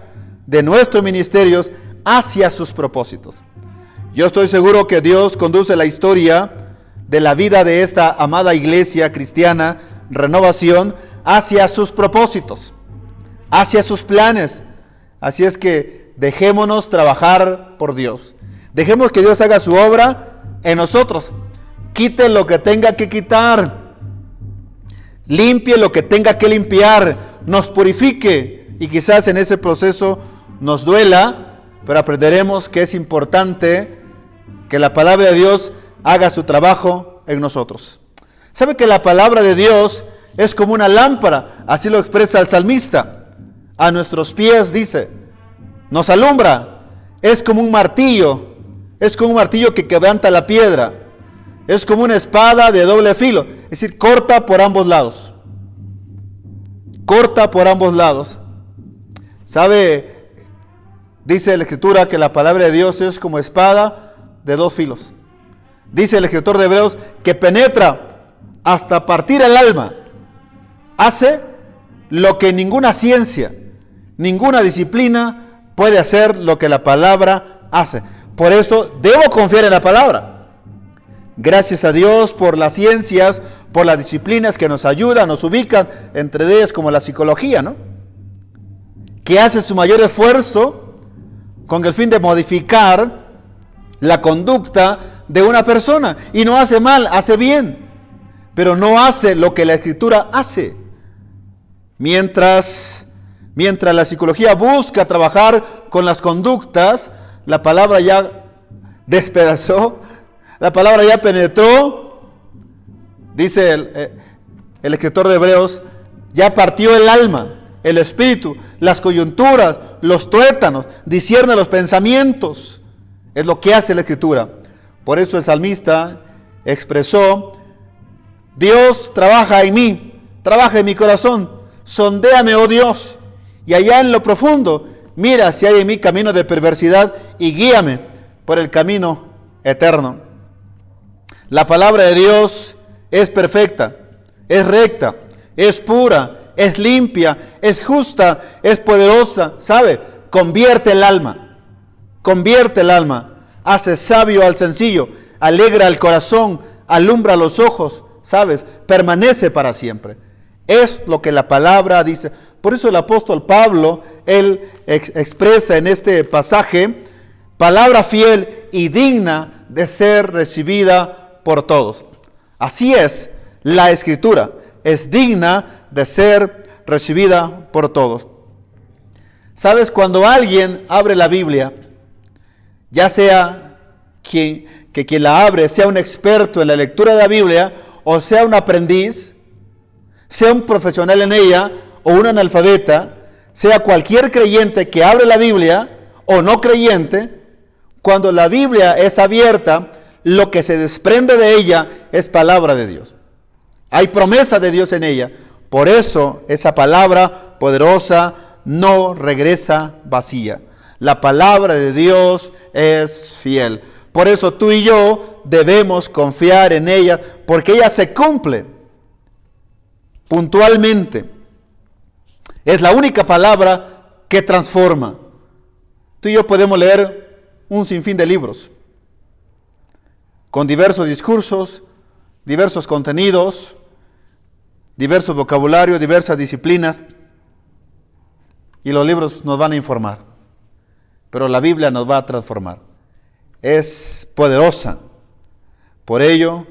de nuestros ministerios, hacia sus propósitos. Yo estoy seguro que Dios conduce la historia de la vida de esta amada iglesia cristiana, Renovación, hacia sus propósitos, hacia sus planes. Así es que dejémonos trabajar por Dios. Dejemos que Dios haga su obra en nosotros. Quite lo que tenga que quitar. Limpie lo que tenga que limpiar. Nos purifique. Y quizás en ese proceso nos duela, pero aprenderemos que es importante que la palabra de Dios haga su trabajo en nosotros. ¿Sabe que la palabra de Dios es como una lámpara? Así lo expresa el salmista. A nuestros pies, dice, nos alumbra. Es como un martillo. Es como un martillo que quebranta la piedra. Es como una espada de doble filo. Es decir, corta por ambos lados. Corta por ambos lados. ¿Sabe? Dice la Escritura que la palabra de Dios es como espada de dos filos. Dice el escritor de Hebreos que penetra hasta partir el alma. Hace lo que ninguna ciencia, ninguna disciplina puede hacer, lo que la palabra hace. Por eso debo confiar en la palabra. Gracias a Dios por las ciencias, por las disciplinas que nos ayudan, nos ubican, entre ellas como la psicología, ¿no? Que hace su mayor esfuerzo con el fin de modificar la conducta de una persona. Y no hace mal, hace bien. Pero no hace lo que la Escritura hace. Mientras la psicología busca trabajar con las conductas, la palabra ya despedazó, la palabra ya penetró. Dice el escritor de Hebreos, ya partió el alma, el espíritu, las coyunturas, los tuétanos, discierne los pensamientos. Es lo que hace la Escritura. Por eso el salmista expresó, Dios trabaja en mí, trabaja en mi corazón, sondéame, oh Dios, y allá en lo profundo, mira si hay en mí camino de perversidad y guíame por el camino eterno. La palabra de Dios es perfecta, es recta, es pura, es limpia, es justa, es poderosa, ¿sabe? Convierte el alma, hace sabio al sencillo, alegra el corazón, alumbra los ojos, ¿sabes? Permanece para siempre. Es lo que la palabra dice. Por eso el apóstol Pablo, él expresa en este pasaje, palabra fiel y digna de ser recibida por todos. Así es, la Escritura es digna de ser recibida por todos. ¿Sabes? Cuando alguien abre la Biblia, ya sea que quien la abre sea un experto en la lectura de la Biblia, o sea un aprendiz, sea un profesional en ella, o un analfabeta, sea cualquier creyente que abre la Biblia, o no creyente, cuando la Biblia es abierta, lo que se desprende de ella es palabra de Dios. Hay promesa de Dios en ella. Por eso esa palabra poderosa no regresa vacía. La palabra de Dios es fiel. Por eso tú y yo debemos confiar en ella, porque ella se cumple puntualmente. Es la única palabra que transforma. Tú y yo podemos leer un sinfín de libros, con diversos discursos, diversos contenidos, diversos vocabularios, diversas disciplinas, y los libros nos van a informar, pero la Biblia nos va a transformar. Es poderosa. Por ello,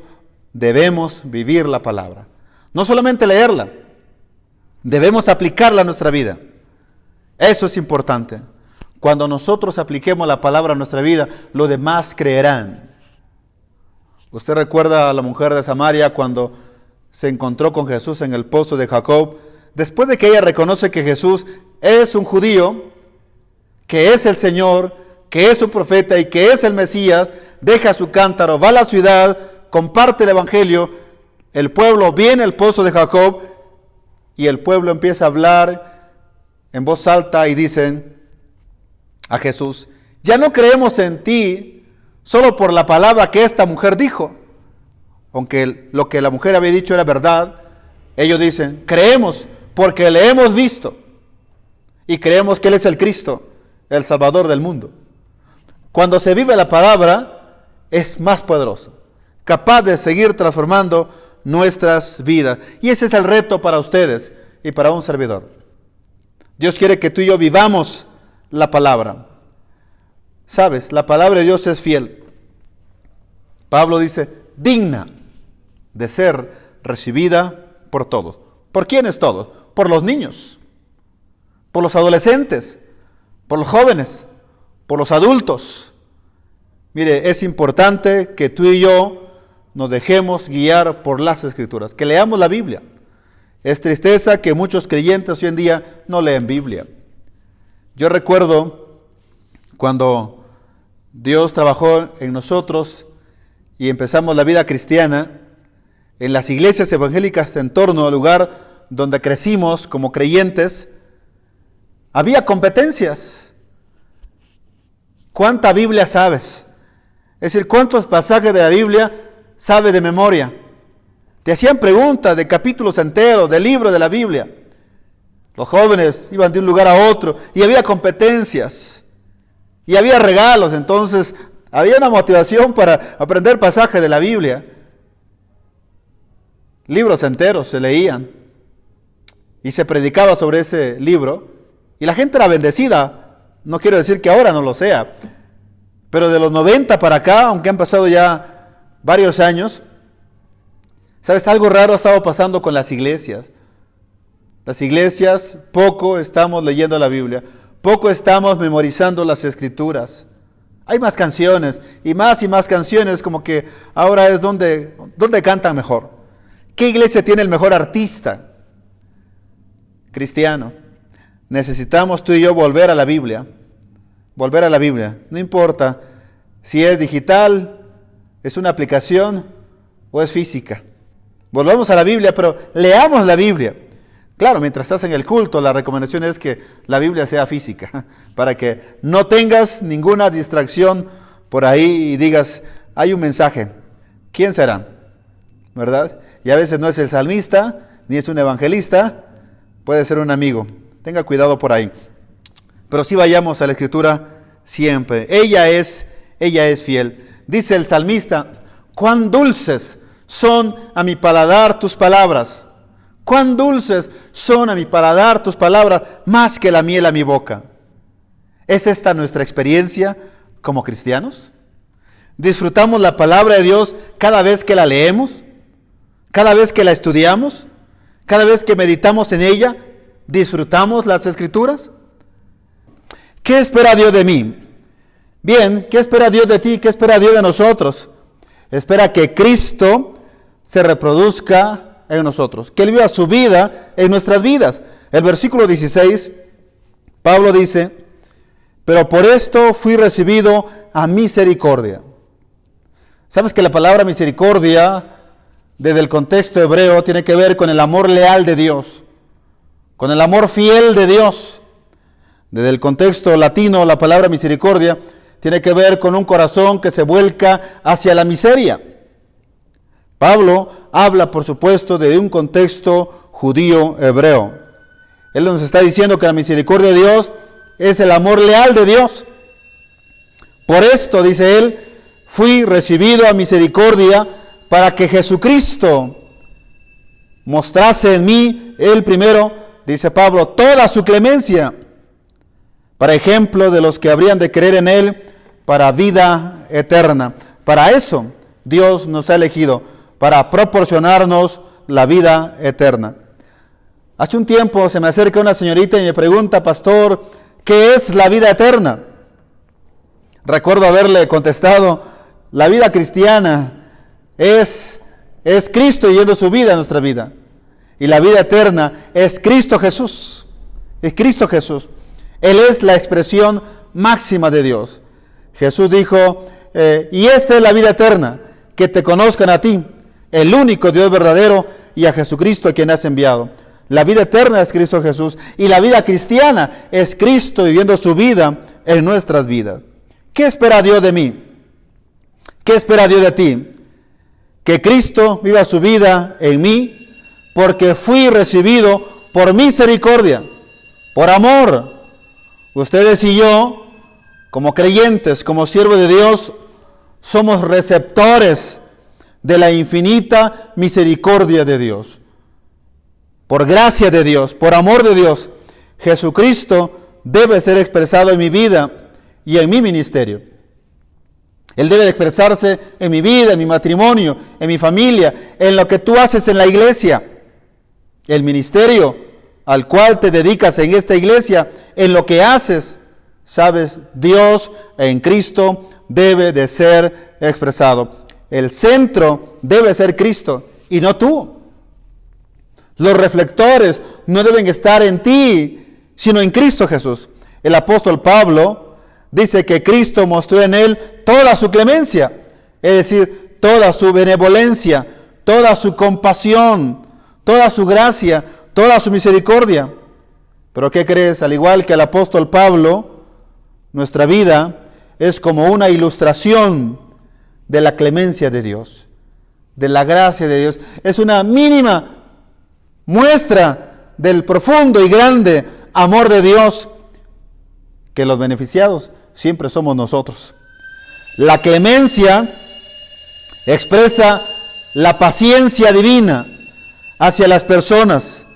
debemos vivir la palabra. No solamente leerla, debemos aplicarla a nuestra vida. Eso es importante. Cuando nosotros apliquemos la palabra a nuestra vida, los demás creerán. Usted recuerda a la mujer de Samaria cuando se encontró con Jesús en el pozo de Jacob. Después de que ella reconoce que Jesús es un judío, que es el Señor, que es un profeta y que es el Mesías, deja su cántaro, va a la ciudad, comparte el evangelio, el pueblo viene al pozo de Jacob y el pueblo empieza a hablar en voz alta y dicen a Jesús, ya no creemos en ti solo por la palabra que esta mujer dijo. Aunque lo que la mujer había dicho era verdad, ellos dicen, creemos porque le hemos visto y creemos que Él es el Cristo, el Salvador del mundo. Cuando se vive la palabra, es más poderosa. capaz de seguir transformando nuestras vidas. Y ese es el reto para ustedes y para un servidor. Dios quiere que tú y yo vivamos la palabra. Sabes, la palabra de Dios es fiel. Pablo dice, digna de ser recibida por todos. ¿Por quiénes todos? Por los niños, por los adolescentes, por los jóvenes, por los adultos. Mire, es importante que tú y yo nos dejemos guiar por las Escrituras, que leamos la Biblia. Es tristeza que muchos creyentes hoy en día no leen Biblia. Yo recuerdo cuando Dios trabajó en nosotros y empezamos la vida cristiana, en las iglesias evangélicas en torno al lugar donde crecimos como creyentes, había competencias. ¿Cuánta Biblia sabes? Es decir, ¿cuántos pasajes de la Biblia sabes de memoria? Te hacían preguntas de capítulos enteros, de libros de la Biblia. Los jóvenes iban de un lugar a otro y había competencias. Y había regalos, entonces había una motivación para aprender pasajes de la Biblia. Libros enteros se leían y se predicaba sobre ese libro y la gente era bendecida. No quiero decir que ahora no lo sea, pero de los 90 para acá, aunque han pasado ya varios años, ¿sabes? Algo raro ha estado pasando con las iglesias. Las iglesias poco estamos leyendo la Biblia, poco estamos memorizando las Escrituras. Hay más canciones y más canciones, como que ahora es donde cantan mejor. ¿Qué iglesia tiene el mejor artista cristiano? Necesitamos tú y yo volver a la Biblia. Volver a la Biblia. No importa si es digital, es una aplicación o es física. Volvamos a la Biblia, pero leamos la Biblia. Claro, mientras estás en el culto, la recomendación es que la Biblia sea física, para que no tengas ninguna distracción por ahí y digas, hay un mensaje. ¿Quién será? ¿Verdad? Y a veces no es el salmista, ni es un evangelista, puede ser un amigo. Tenga cuidado por ahí. Pero sí vayamos a la Escritura siempre. Ella es fiel. Dice el salmista, cuán dulces son a mi paladar tus palabras. Cuán dulces son a mi paladar tus palabras, más que la miel a mi boca. ¿Es esta nuestra experiencia como cristianos? ¿Disfrutamos la palabra de Dios cada vez que la leemos? ¿Cada vez que la estudiamos? ¿Cada vez que meditamos en ella? ¿Disfrutamos las Escrituras? ¿Qué espera Dios de mí? Bien, ¿qué espera Dios de ti? ¿Qué espera Dios de nosotros? Espera que Cristo se reproduzca en nosotros, que Él viva su vida en nuestras vidas. El versículo 16, Pablo dice, pero por esto fui recibido a misericordia. ¿Sabes que la palabra misericordia, desde el contexto hebreo, tiene que ver con el amor leal de Dios, con el amor fiel de Dios? Desde el contexto latino, la palabra misericordia tiene que ver con un corazón que se vuelca hacia la miseria. Pablo habla, por supuesto, de un contexto judío hebreo. Él nos está diciendo que la misericordia de Dios es el amor leal de Dios. Por esto, dice él, fui recibido a misericordia para que Jesucristo mostrase en mí, él primero, dice Pablo, toda su clemencia, para ejemplo de los que habrían de creer en él para vida eterna. Para eso Dios nos ha elegido, para proporcionarnos la vida eterna. Hace un tiempo se me acerca una señorita y me pregunta, pastor, ¿qué es la vida eterna? Recuerdo haberle contestado, la vida cristiana es Cristo yendo su vida en nuestra vida. Y la vida eterna es Cristo Jesús. Es Cristo Jesús. Él es la expresión máxima de Dios. Jesús dijo, y esta es la vida eterna, que te conozcan a ti, el único Dios verdadero, y a Jesucristo a quien has enviado. La vida eterna es Cristo Jesús, y la vida cristiana es Cristo viviendo su vida en nuestras vidas. ¿Qué espera Dios de mí? ¿Qué espera Dios de ti? Que Cristo viva su vida en mí, porque fui recibido por misericordia, por amor. Ustedes y yo, como creyentes, como siervos de Dios, somos receptores de la infinita misericordia de Dios. Por gracia de Dios, por amor de Dios, Jesucristo debe ser expresado en mi vida y en mi ministerio. Él debe de expresarse en mi vida, en mi matrimonio, en mi familia, en lo que tú haces en la iglesia. El ministerio al cual te dedicas en esta iglesia, en lo que haces, sabes, Dios en Cristo debe de ser expresado. El centro debe ser Cristo y no tú. Los reflectores no deben estar en ti, sino en Cristo Jesús. El apóstol Pablo dice que Cristo mostró en él toda su clemencia, es decir, toda su benevolencia, toda su compasión, toda su gracia, toda su misericordia. Pero ¿qué crees? Al igual que el apóstol Pablo, nuestra vida es como una ilustración de la clemencia de Dios, de la gracia de Dios. Es una mínima muestra del profundo y grande amor de Dios, que los beneficiados siempre somos nosotros. La clemencia expresa la paciencia divina hacia las personas,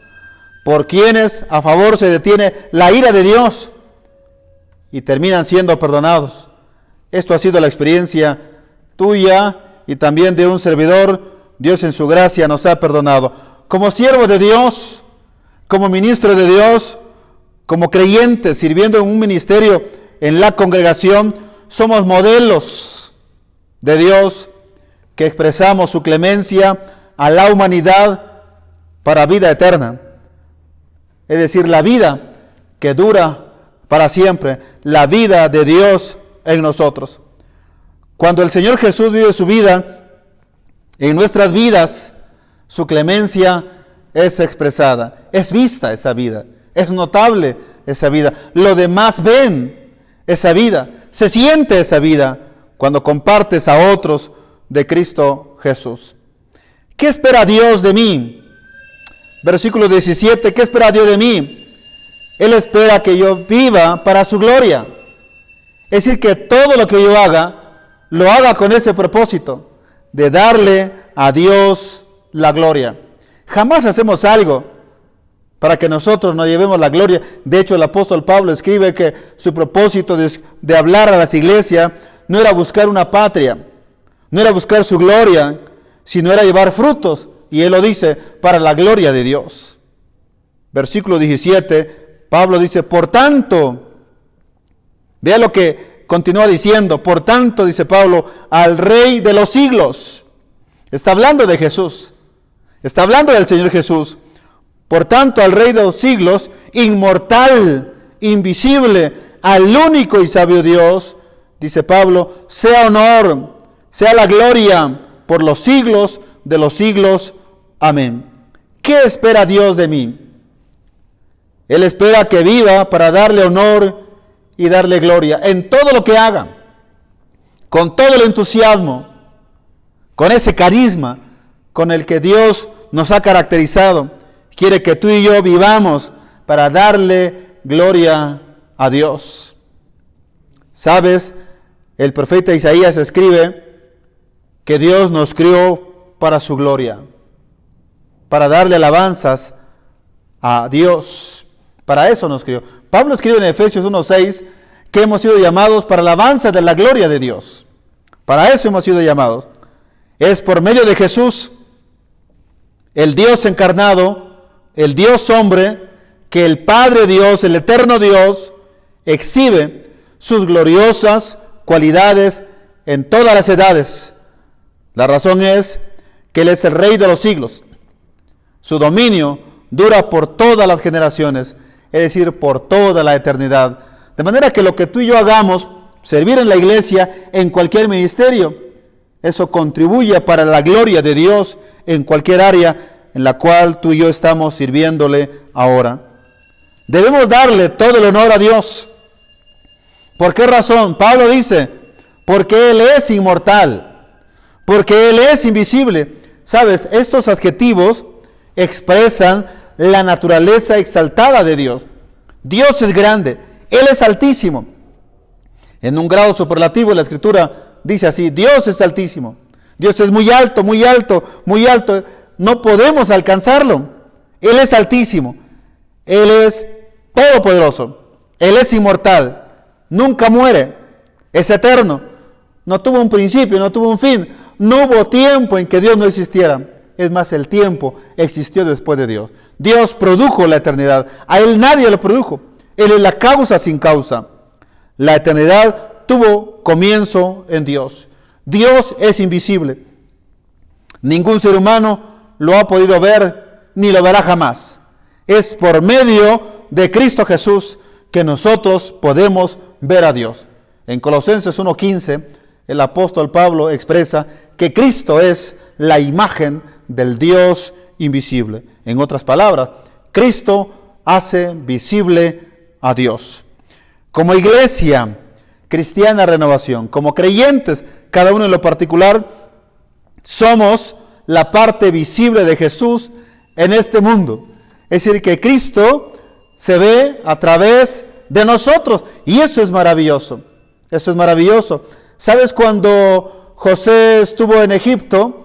por quienes a favor se detiene la ira de Dios y terminan siendo perdonados. Esto ha sido la experiencia tuya y también de un servidor. Dios en su gracia nos ha perdonado. Como siervo de Dios, como ministro de Dios, como creyentes sirviendo en un ministerio en la congregación, somos modelos de Dios que expresamos su clemencia a la humanidad para vida eterna. Es decir, la vida que dura para siempre, la vida de Dios en nosotros. Cuando el Señor Jesús vive su vida, en nuestras vidas, su clemencia es expresada, es vista esa vida, es notable esa vida. Los demás ven esa vida, se siente esa vida cuando compartes a otros de Cristo Jesús. ¿Qué espera Dios de mí? Versículo 17, ¿qué espera Dios de mí? Él espera que yo viva para su gloria. Es decir, que todo lo que yo haga, lo haga con ese propósito de darle a Dios la gloria. Jamás hacemos algo para que nosotros nos llevemos la gloria. De hecho, el apóstol Pablo escribe que su propósito de hablar a las iglesias no era buscar una patria, no era buscar su gloria, sino era llevar frutos. Y él lo dice, para la gloria de Dios. Versículo 17, Pablo dice, por tanto, vea lo que continúa diciendo, por tanto, dice Pablo, al Rey de los siglos. Está hablando de Jesús, está hablando del Señor Jesús. Por tanto, al Rey de los siglos, inmortal, invisible, al único y sabio Dios, dice Pablo, sea honor, sea la gloria por los siglos de los siglos. Amén. ¿Qué espera Dios de mí? Él espera que viva para darle honor y darle gloria en todo lo que haga, con todo el entusiasmo, con ese carisma con el que Dios nos ha caracterizado. Quiere que tú y yo vivamos para darle gloria a Dios. ¿Sabes? El profeta Isaías escribe que Dios nos crió para su gloria, para darle alabanzas a Dios. Para eso nos crió. Pablo escribe en Efesios 1:6 que hemos sido llamados para alabanza de la gloria de Dios. Para eso hemos sido llamados. Es por medio de Jesús, el Dios encarnado, el Dios hombre, que el Padre Dios, el eterno Dios, exhibe sus gloriosas cualidades en todas las edades. La razón es que Él es el Rey de los siglos. Su dominio dura por todas las generaciones, es decir, por toda la eternidad. De manera que lo que tú y yo hagamos, servir en la iglesia, en cualquier ministerio, eso contribuye para la gloria de Dios en cualquier área en la cual tú y yo estamos sirviéndole ahora. Debemos darle todo el honor a Dios. ¿Por qué razón? Pablo dice, porque Él es inmortal, porque Él es invisible. ¿Sabes? Estos adjetivos expresan la naturaleza exaltada de Dios. Dios es grande, Él es altísimo. En un grado superlativo la Escritura dice así, Dios es altísimo, Dios es muy alto, muy alto, muy alto. No podemos alcanzarlo. Él es altísimo. Él es todopoderoso. Él es inmortal. Nunca muere. Es eterno. No tuvo un principio, no tuvo un fin. No hubo tiempo en que Dios no existiera. Es más, el tiempo existió después de Dios. Dios produjo la eternidad. A Él nadie lo produjo. Él es la causa sin causa. La eternidad tuvo comienzo en Dios. Dios es invisible. Ningún ser humano lo ha podido ver ni lo verá jamás. Es por medio de Cristo Jesús que nosotros podemos ver a Dios. En Colosenses 1:15, el apóstol Pablo expresa que Cristo es la imagen del Dios invisible. En otras palabras, Cristo hace visible a Dios. Como iglesia cristiana Renovación, como creyentes, cada uno en lo particular, somos la parte visible de Jesús en este mundo. Es decir, que Cristo se ve a través de nosotros. Y eso es maravilloso. Eso es maravilloso. ¿Sabes cuando José estuvo en Egipto?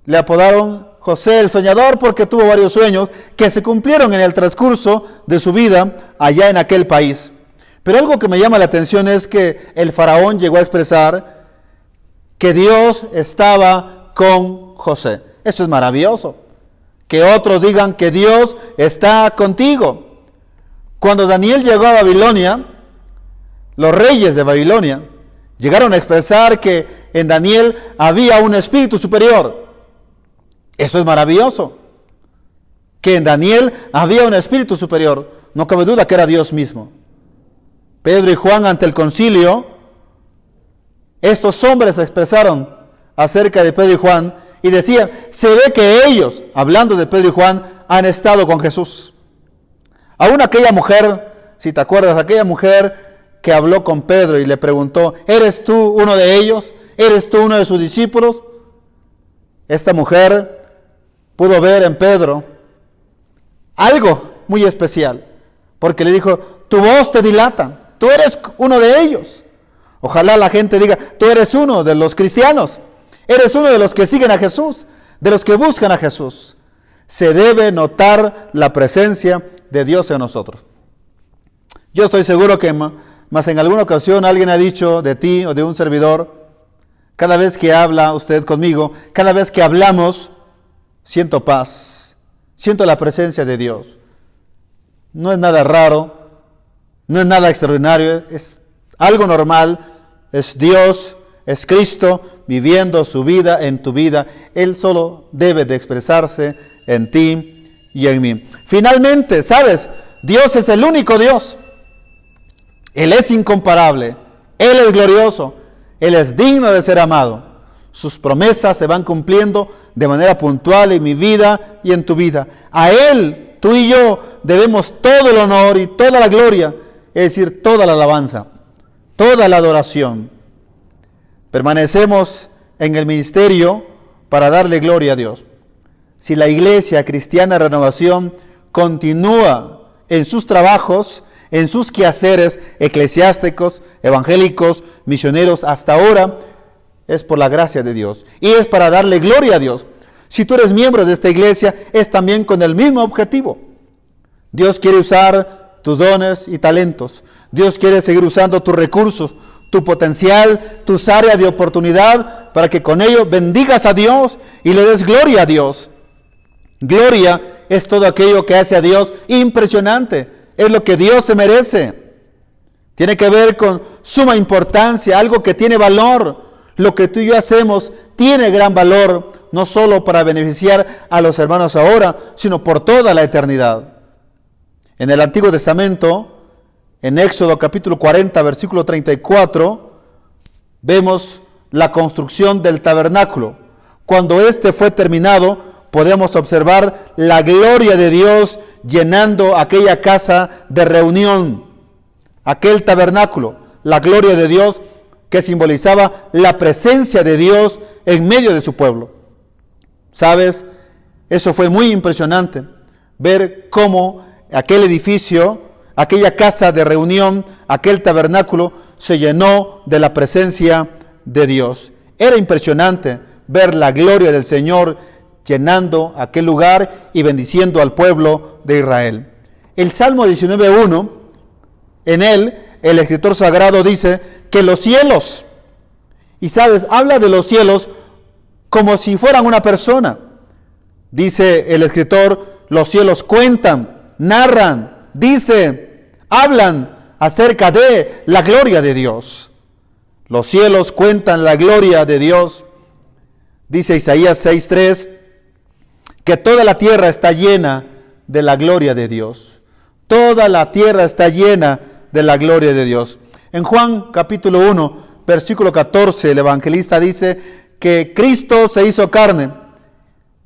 Le apodaron José el soñador porque tuvo varios sueños que se cumplieron en el transcurso de su vida allá en aquel país. Pero algo que me llama la atención es que el faraón llegó a expresar que Dios estaba con José. Eso es maravilloso. Que otros digan que Dios está contigo. Cuando Daniel llegó a Babilonia, los reyes de Babilonia llegaron a expresar que en Daniel había un espíritu superior. Eso es maravilloso. Que en Daniel había un espíritu superior. No cabe duda que era Dios mismo. Pedro y Juan ante el concilio, estos hombres expresaron acerca de Pedro y Juan y decían, se ve que ellos, hablando de Pedro y Juan, han estado con Jesús. Aún aquella mujer, si te acuerdas, aquella mujer que habló con Pedro y le preguntó, ¿eres tú uno de ellos? ¿Eres tú uno de sus discípulos? Esta mujer pudo ver en Pedro algo muy especial, porque le dijo, tu voz te dilata, tú eres uno de ellos. Ojalá la gente diga, tú eres uno de los cristianos, eres uno de los que siguen a Jesús, de los que buscan a Jesús. Se debe notar la presencia de Dios en nosotros. Yo estoy seguro que más en alguna ocasión alguien ha dicho de ti o de un servidor, cada vez que habla usted conmigo, cada vez que hablamos, siento paz, siento la presencia de Dios. No es nada raro, no es nada extraordinario, es algo normal, es Dios, es Cristo viviendo su vida en tu vida. Él solo debe de expresarse en ti y en mí. Finalmente, ¿sabes? Dios es el único Dios. Él es incomparable, Él es glorioso, Él es digno de ser amado. Sus promesas se van cumpliendo de manera puntual en mi vida y en tu vida. A Él, tú y yo, debemos todo el honor y toda la gloria, es decir, toda la alabanza, toda la adoración. Permanecemos en el ministerio para darle gloria a Dios. Si la Iglesia Cristiana Renovación continúa en sus trabajos, en sus quehaceres eclesiásticos, evangélicos, misioneros hasta ahora, es por la gracia de Dios y es para darle gloria a Dios. Si tú eres miembro de esta iglesia, es también con el mismo objetivo. Dios quiere usar tus dones y talentos. Dios quiere seguir usando tus recursos, tu potencial, tus áreas de oportunidad, para que con ello bendigas a Dios y le des gloria a Dios. Gloria es todo aquello que hace a Dios impresionante. Es lo que Dios se merece. Tiene que ver con suma importancia, algo que tiene valor. Lo que tú y yo hacemos tiene gran valor, no solo para beneficiar a los hermanos ahora, sino por toda la eternidad. En el Antiguo Testamento, en Éxodo capítulo 40, versículo 34, vemos la construcción del tabernáculo. Cuando este fue terminado, podemos observar la gloria de Dios llenando aquella casa de reunión, aquel tabernáculo, la gloria de Dios que simbolizaba la presencia de Dios en medio de su pueblo. ¿Sabes? Eso fue muy impresionante, ver cómo aquel edificio, aquella casa de reunión, aquel tabernáculo se llenó de la presencia de Dios. Era impresionante ver la gloria del Señor llenando aquel lugar y bendiciendo al pueblo de Israel. El Salmo 19:1, en él el escritor sagrado dice que los cielos, y sabes, habla de los cielos como si fueran una persona. Dice el escritor, los cielos cuentan, narran, dicen, hablan acerca de la gloria de Dios. Los cielos cuentan la gloria de Dios. Dice Isaías 6:3, que toda la tierra está llena de la gloria de Dios. Toda la tierra está llena de la gloria de Dios. En Juan capítulo 1, versículo 14, el evangelista dice que Cristo se hizo carne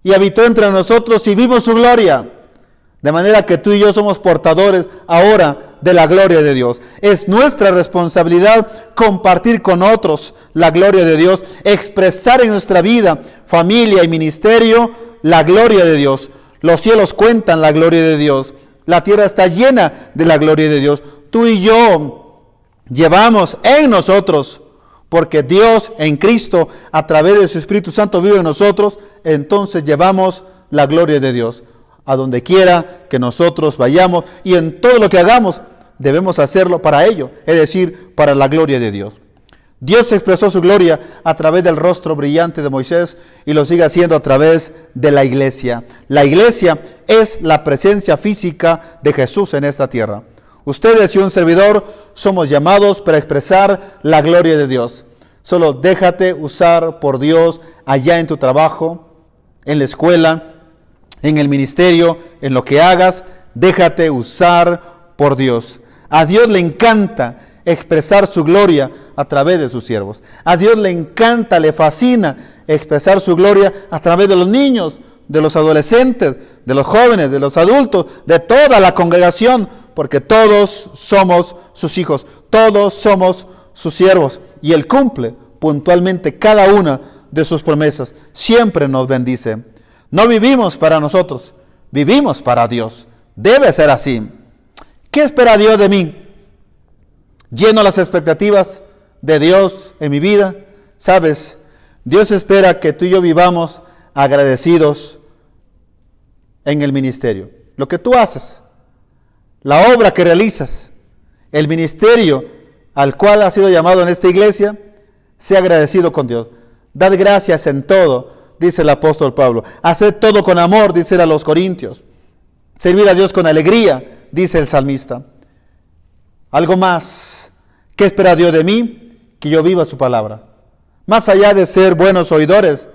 y habitó entre nosotros y vimos su gloria. De manera que tú y yo somos portadores ahora de la gloria de Dios. Es nuestra responsabilidad compartir con otros la gloria de Dios, expresar en nuestra vida, familia y ministerio la gloria de Dios. Los cielos cuentan la gloria de Dios. La tierra está llena de la gloria de Dios. Tú y yo llevamos en nosotros, porque Dios en Cristo, a través de su Espíritu Santo, vive en nosotros, entonces llevamos la gloria de Dios. A donde quiera que nosotros vayamos y en todo lo que hagamos, debemos hacerlo para ello, es decir, para la gloria de Dios. Dios expresó su gloria a través del rostro brillante de Moisés y lo sigue haciendo a través de la iglesia. La iglesia es la presencia física de Jesús en esta tierra. Ustedes y un servidor somos llamados para expresar la gloria de Dios. Solo déjate usar por Dios allá en tu trabajo, en la escuela, en el ministerio, en lo que hagas, déjate usar por Dios. A Dios le encanta expresar su gloria a través de sus siervos. A Dios le encanta, le fascina expresar su gloria a través de los niños, de los adolescentes, de los jóvenes, de los adultos, de toda la congregación, porque todos somos sus hijos, todos somos sus siervos, y Él cumple puntualmente cada una de sus promesas. Siempre nos bendice. No vivimos para nosotros, vivimos para Dios. Debe ser así. ¿Qué espera Dios de mí? ¿Lleno las expectativas de Dios en mi vida? Sabes, Dios espera que tú y yo vivamos agradecidos en el ministerio. Lo que tú haces, la obra que realizas, el ministerio al cual has sido llamado en esta iglesia, sea agradecido con Dios. Dad gracias en todo, dice el apóstol Pablo. Haced todo con amor, dice a los Corintios. Servir a Dios con alegría, dice el salmista. Algo más. ¿Qué espera Dios de mí? Que yo viva su palabra. Más allá de ser buenos oidores,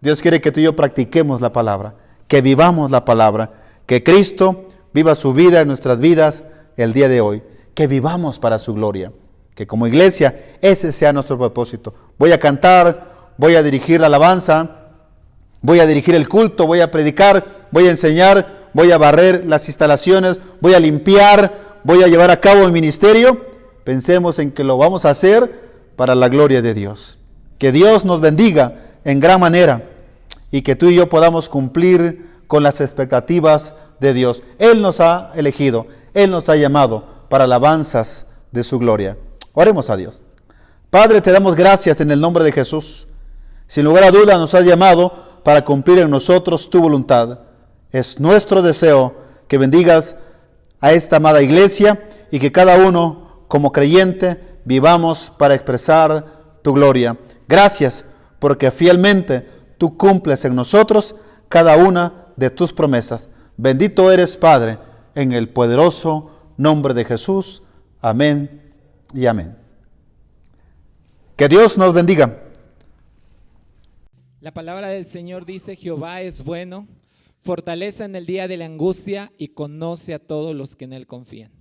Dios quiere que tú y yo practiquemos la palabra, que vivamos la palabra, que Cristo viva su vida en nuestras vidas el día de hoy, que vivamos para su gloria, que como iglesia ese sea nuestro propósito. Voy a cantar, voy a dirigir la alabanza, voy a dirigir el culto, voy a predicar, voy a enseñar, voy a barrer las instalaciones, voy a limpiar, voy a llevar a cabo mi ministerio. Pensemos en que lo vamos a hacer para la gloria de Dios. Que Dios nos bendiga en gran manera y que tú y yo podamos cumplir con las expectativas de Dios. Él nos ha elegido, Él nos ha llamado para alabanzas de su gloria. Oremos a Dios. Padre, te damos gracias en el nombre de Jesús. Sin lugar a duda nos has llamado para cumplir en nosotros tu voluntad. Es nuestro deseo que bendigas a esta amada iglesia y que cada uno como creyente vivamos para expresar tu gloria. Gracias porque fielmente tú cumples en nosotros cada una de tus promesas. Bendito eres, Padre, en el poderoso nombre de Jesús. Amén y amén. Que Dios nos bendiga. La palabra del Señor dice: Jehová es bueno, fortaleza en el día de la angustia y conoce a todos los que en Él confían.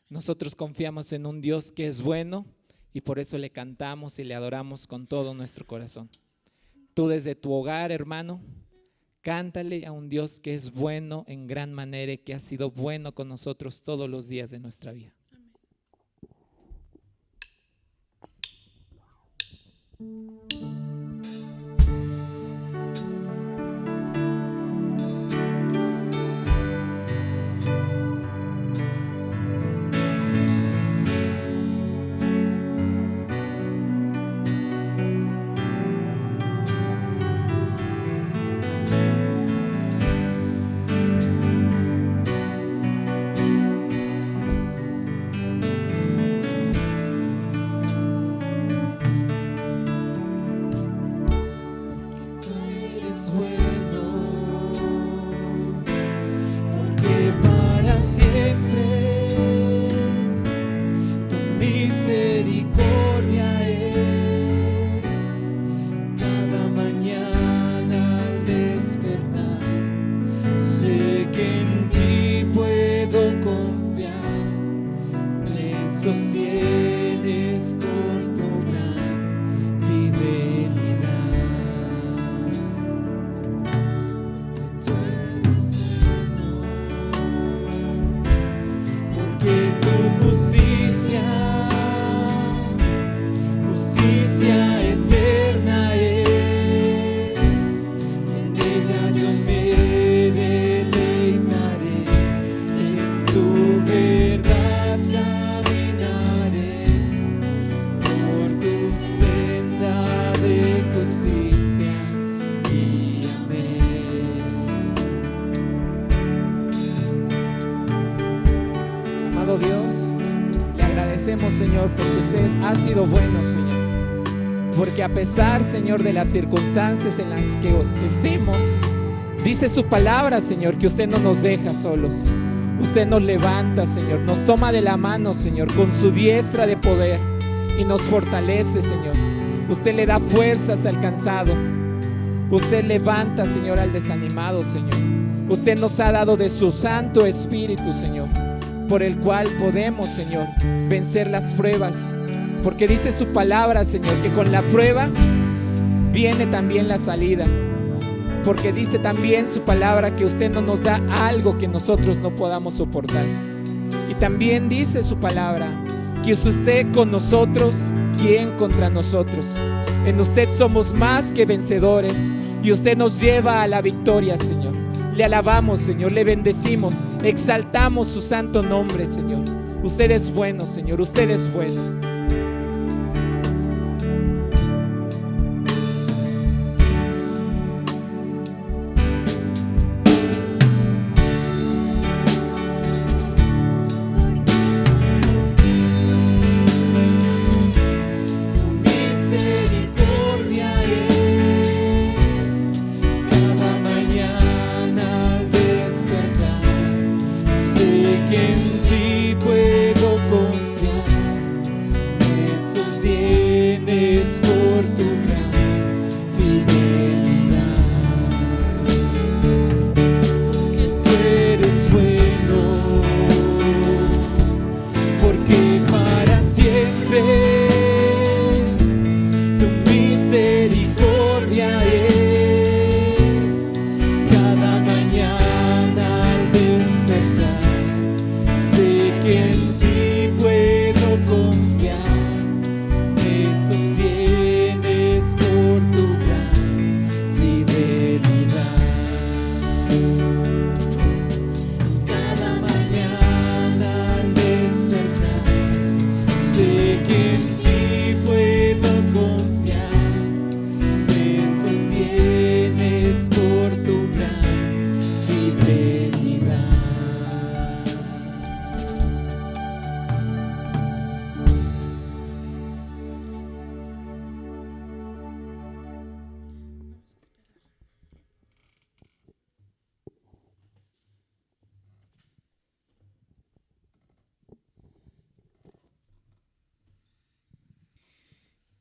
Nosotros confiamos en un Dios que es bueno y por eso le cantamos y le adoramos con todo nuestro corazón. Tú desde tu hogar, hermano, cántale a un Dios que es bueno en gran manera y que ha sido bueno con nosotros todos los días de nuestra vida. sostienes por tu gran fidelidad. Porque tu justicia eterna es, en ella yo me deleitaré, en tu verdad caminaré, por tu senda de justicia, guíame. Amado Dios, le agradecemos, Señor, porque usted ha sido bueno, Señor. Porque a pesar, Señor, de las circunstancias en las que estemos, dice su palabra, Señor, que usted no nos deja solos. Usted nos levanta, Señor, nos toma de la mano, Señor, con su diestra de poder y nos fortalece, Señor. Usted le da fuerzas al cansado. Usted levanta, Señor, al desanimado, Señor. Usted nos ha dado de su Santo Espíritu, Señor, por el cual podemos, Señor, vencer las pruebas. Porque dice su palabra, Señor, que con la prueba viene también la salida. Porque dice también su palabra que usted no nos da algo que nosotros no podamos soportar. Y también dice su palabra que es usted con nosotros, ¿quién contra nosotros? En usted somos más que vencedores y usted nos lleva a la victoria, Señor. Le alabamos, Señor, le bendecimos, exaltamos su santo nombre, Señor. Usted es bueno, Señor, usted es bueno.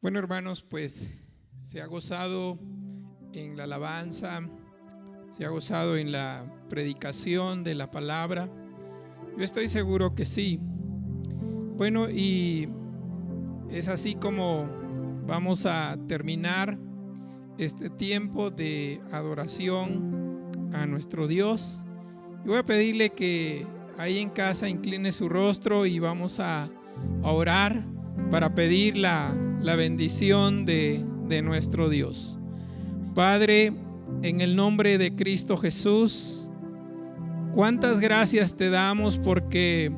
Bueno, hermanos, pues se ha gozado en la alabanza, se ha gozado en la predicación de la palabra. Yo estoy seguro que sí. Bueno, y es así como vamos a terminar este tiempo de adoración a nuestro Dios. Y voy a pedirle que ahí en casa incline su rostro y vamos a orar para pedir la bendición de nuestro Dios. Padre, en el nombre de Cristo Jesús, cuántas gracias te damos porque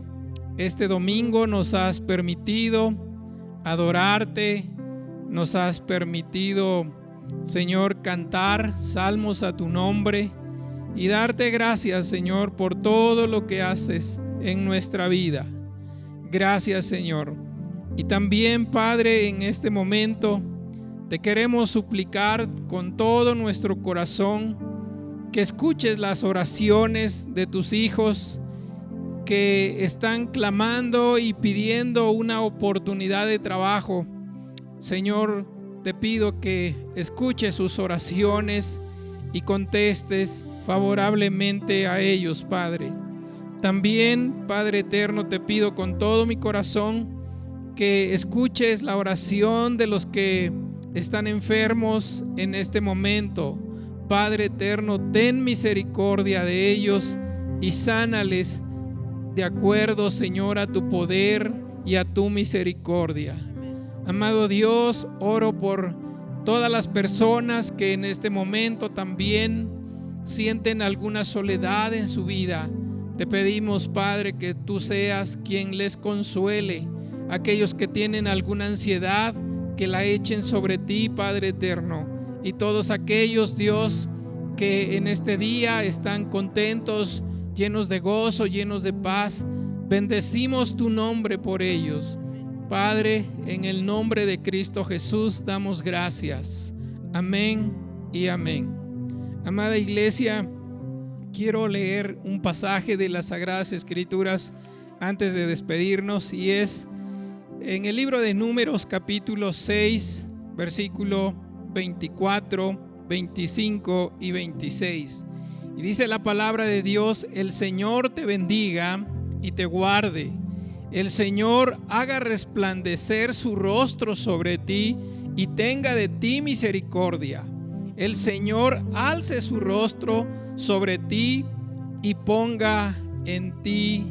este domingo nos has permitido adorarte, nos has permitido, Señor, cantar salmos a tu nombre y darte gracias, Señor, por todo lo que haces en nuestra vida. Gracias, Señor. Y también, Padre, en este momento te queremos suplicar con todo nuestro corazón que escuches las oraciones de tus hijos que están clamando y pidiendo una oportunidad de trabajo. Señor, te pido que escuches sus oraciones y contestes favorablemente a ellos, Padre. También, Padre eterno, te pido con todo mi corazón que escuches la oración de los que están enfermos en este momento. Padre eterno, ten misericordia de ellos y sánales de acuerdo, Señor, a tu poder y a tu misericordia. Amado Dios, oro por todas las personas que en este momento también sienten alguna soledad en su vida. Te pedimos, Padre, que tú seas quien les consuele. Aquellos que tienen alguna ansiedad, que la echen sobre ti, Padre eterno. Y todos aquellos, Dios, que en este día están contentos, llenos de gozo, llenos de paz, bendecimos tu nombre por ellos. Padre, en el nombre de Cristo Jesús damos gracias. Amén y amén. Amada iglesia, quiero leer un pasaje de las Sagradas Escrituras antes de despedirnos, y es en el libro de Números capítulo 6, versículo 24, 25 y 26. Y dice la palabra de Dios: el Señor te bendiga y te guarde. El Señor haga resplandecer su rostro sobre ti y tenga de ti misericordia. El Señor alce su rostro sobre ti y ponga en ti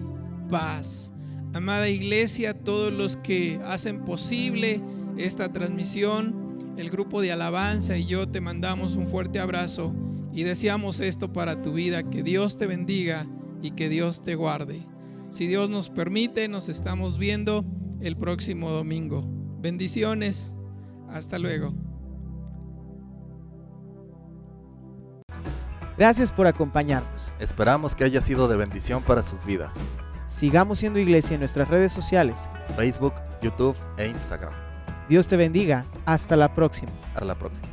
paz. Amada iglesia, todos los que hacen posible esta transmisión, el grupo de alabanza y yo te mandamos un fuerte abrazo y deseamos esto para tu vida. Que Dios te bendiga y que Dios te guarde. Si Dios nos permite, nos estamos viendo el próximo domingo. Bendiciones. Hasta luego. Gracias por acompañarnos. Esperamos que haya sido de bendición para sus vidas. Sigamos siendo iglesia en nuestras redes sociales, Facebook, YouTube e Instagram. Dios te bendiga. Hasta la próxima. Hasta la próxima.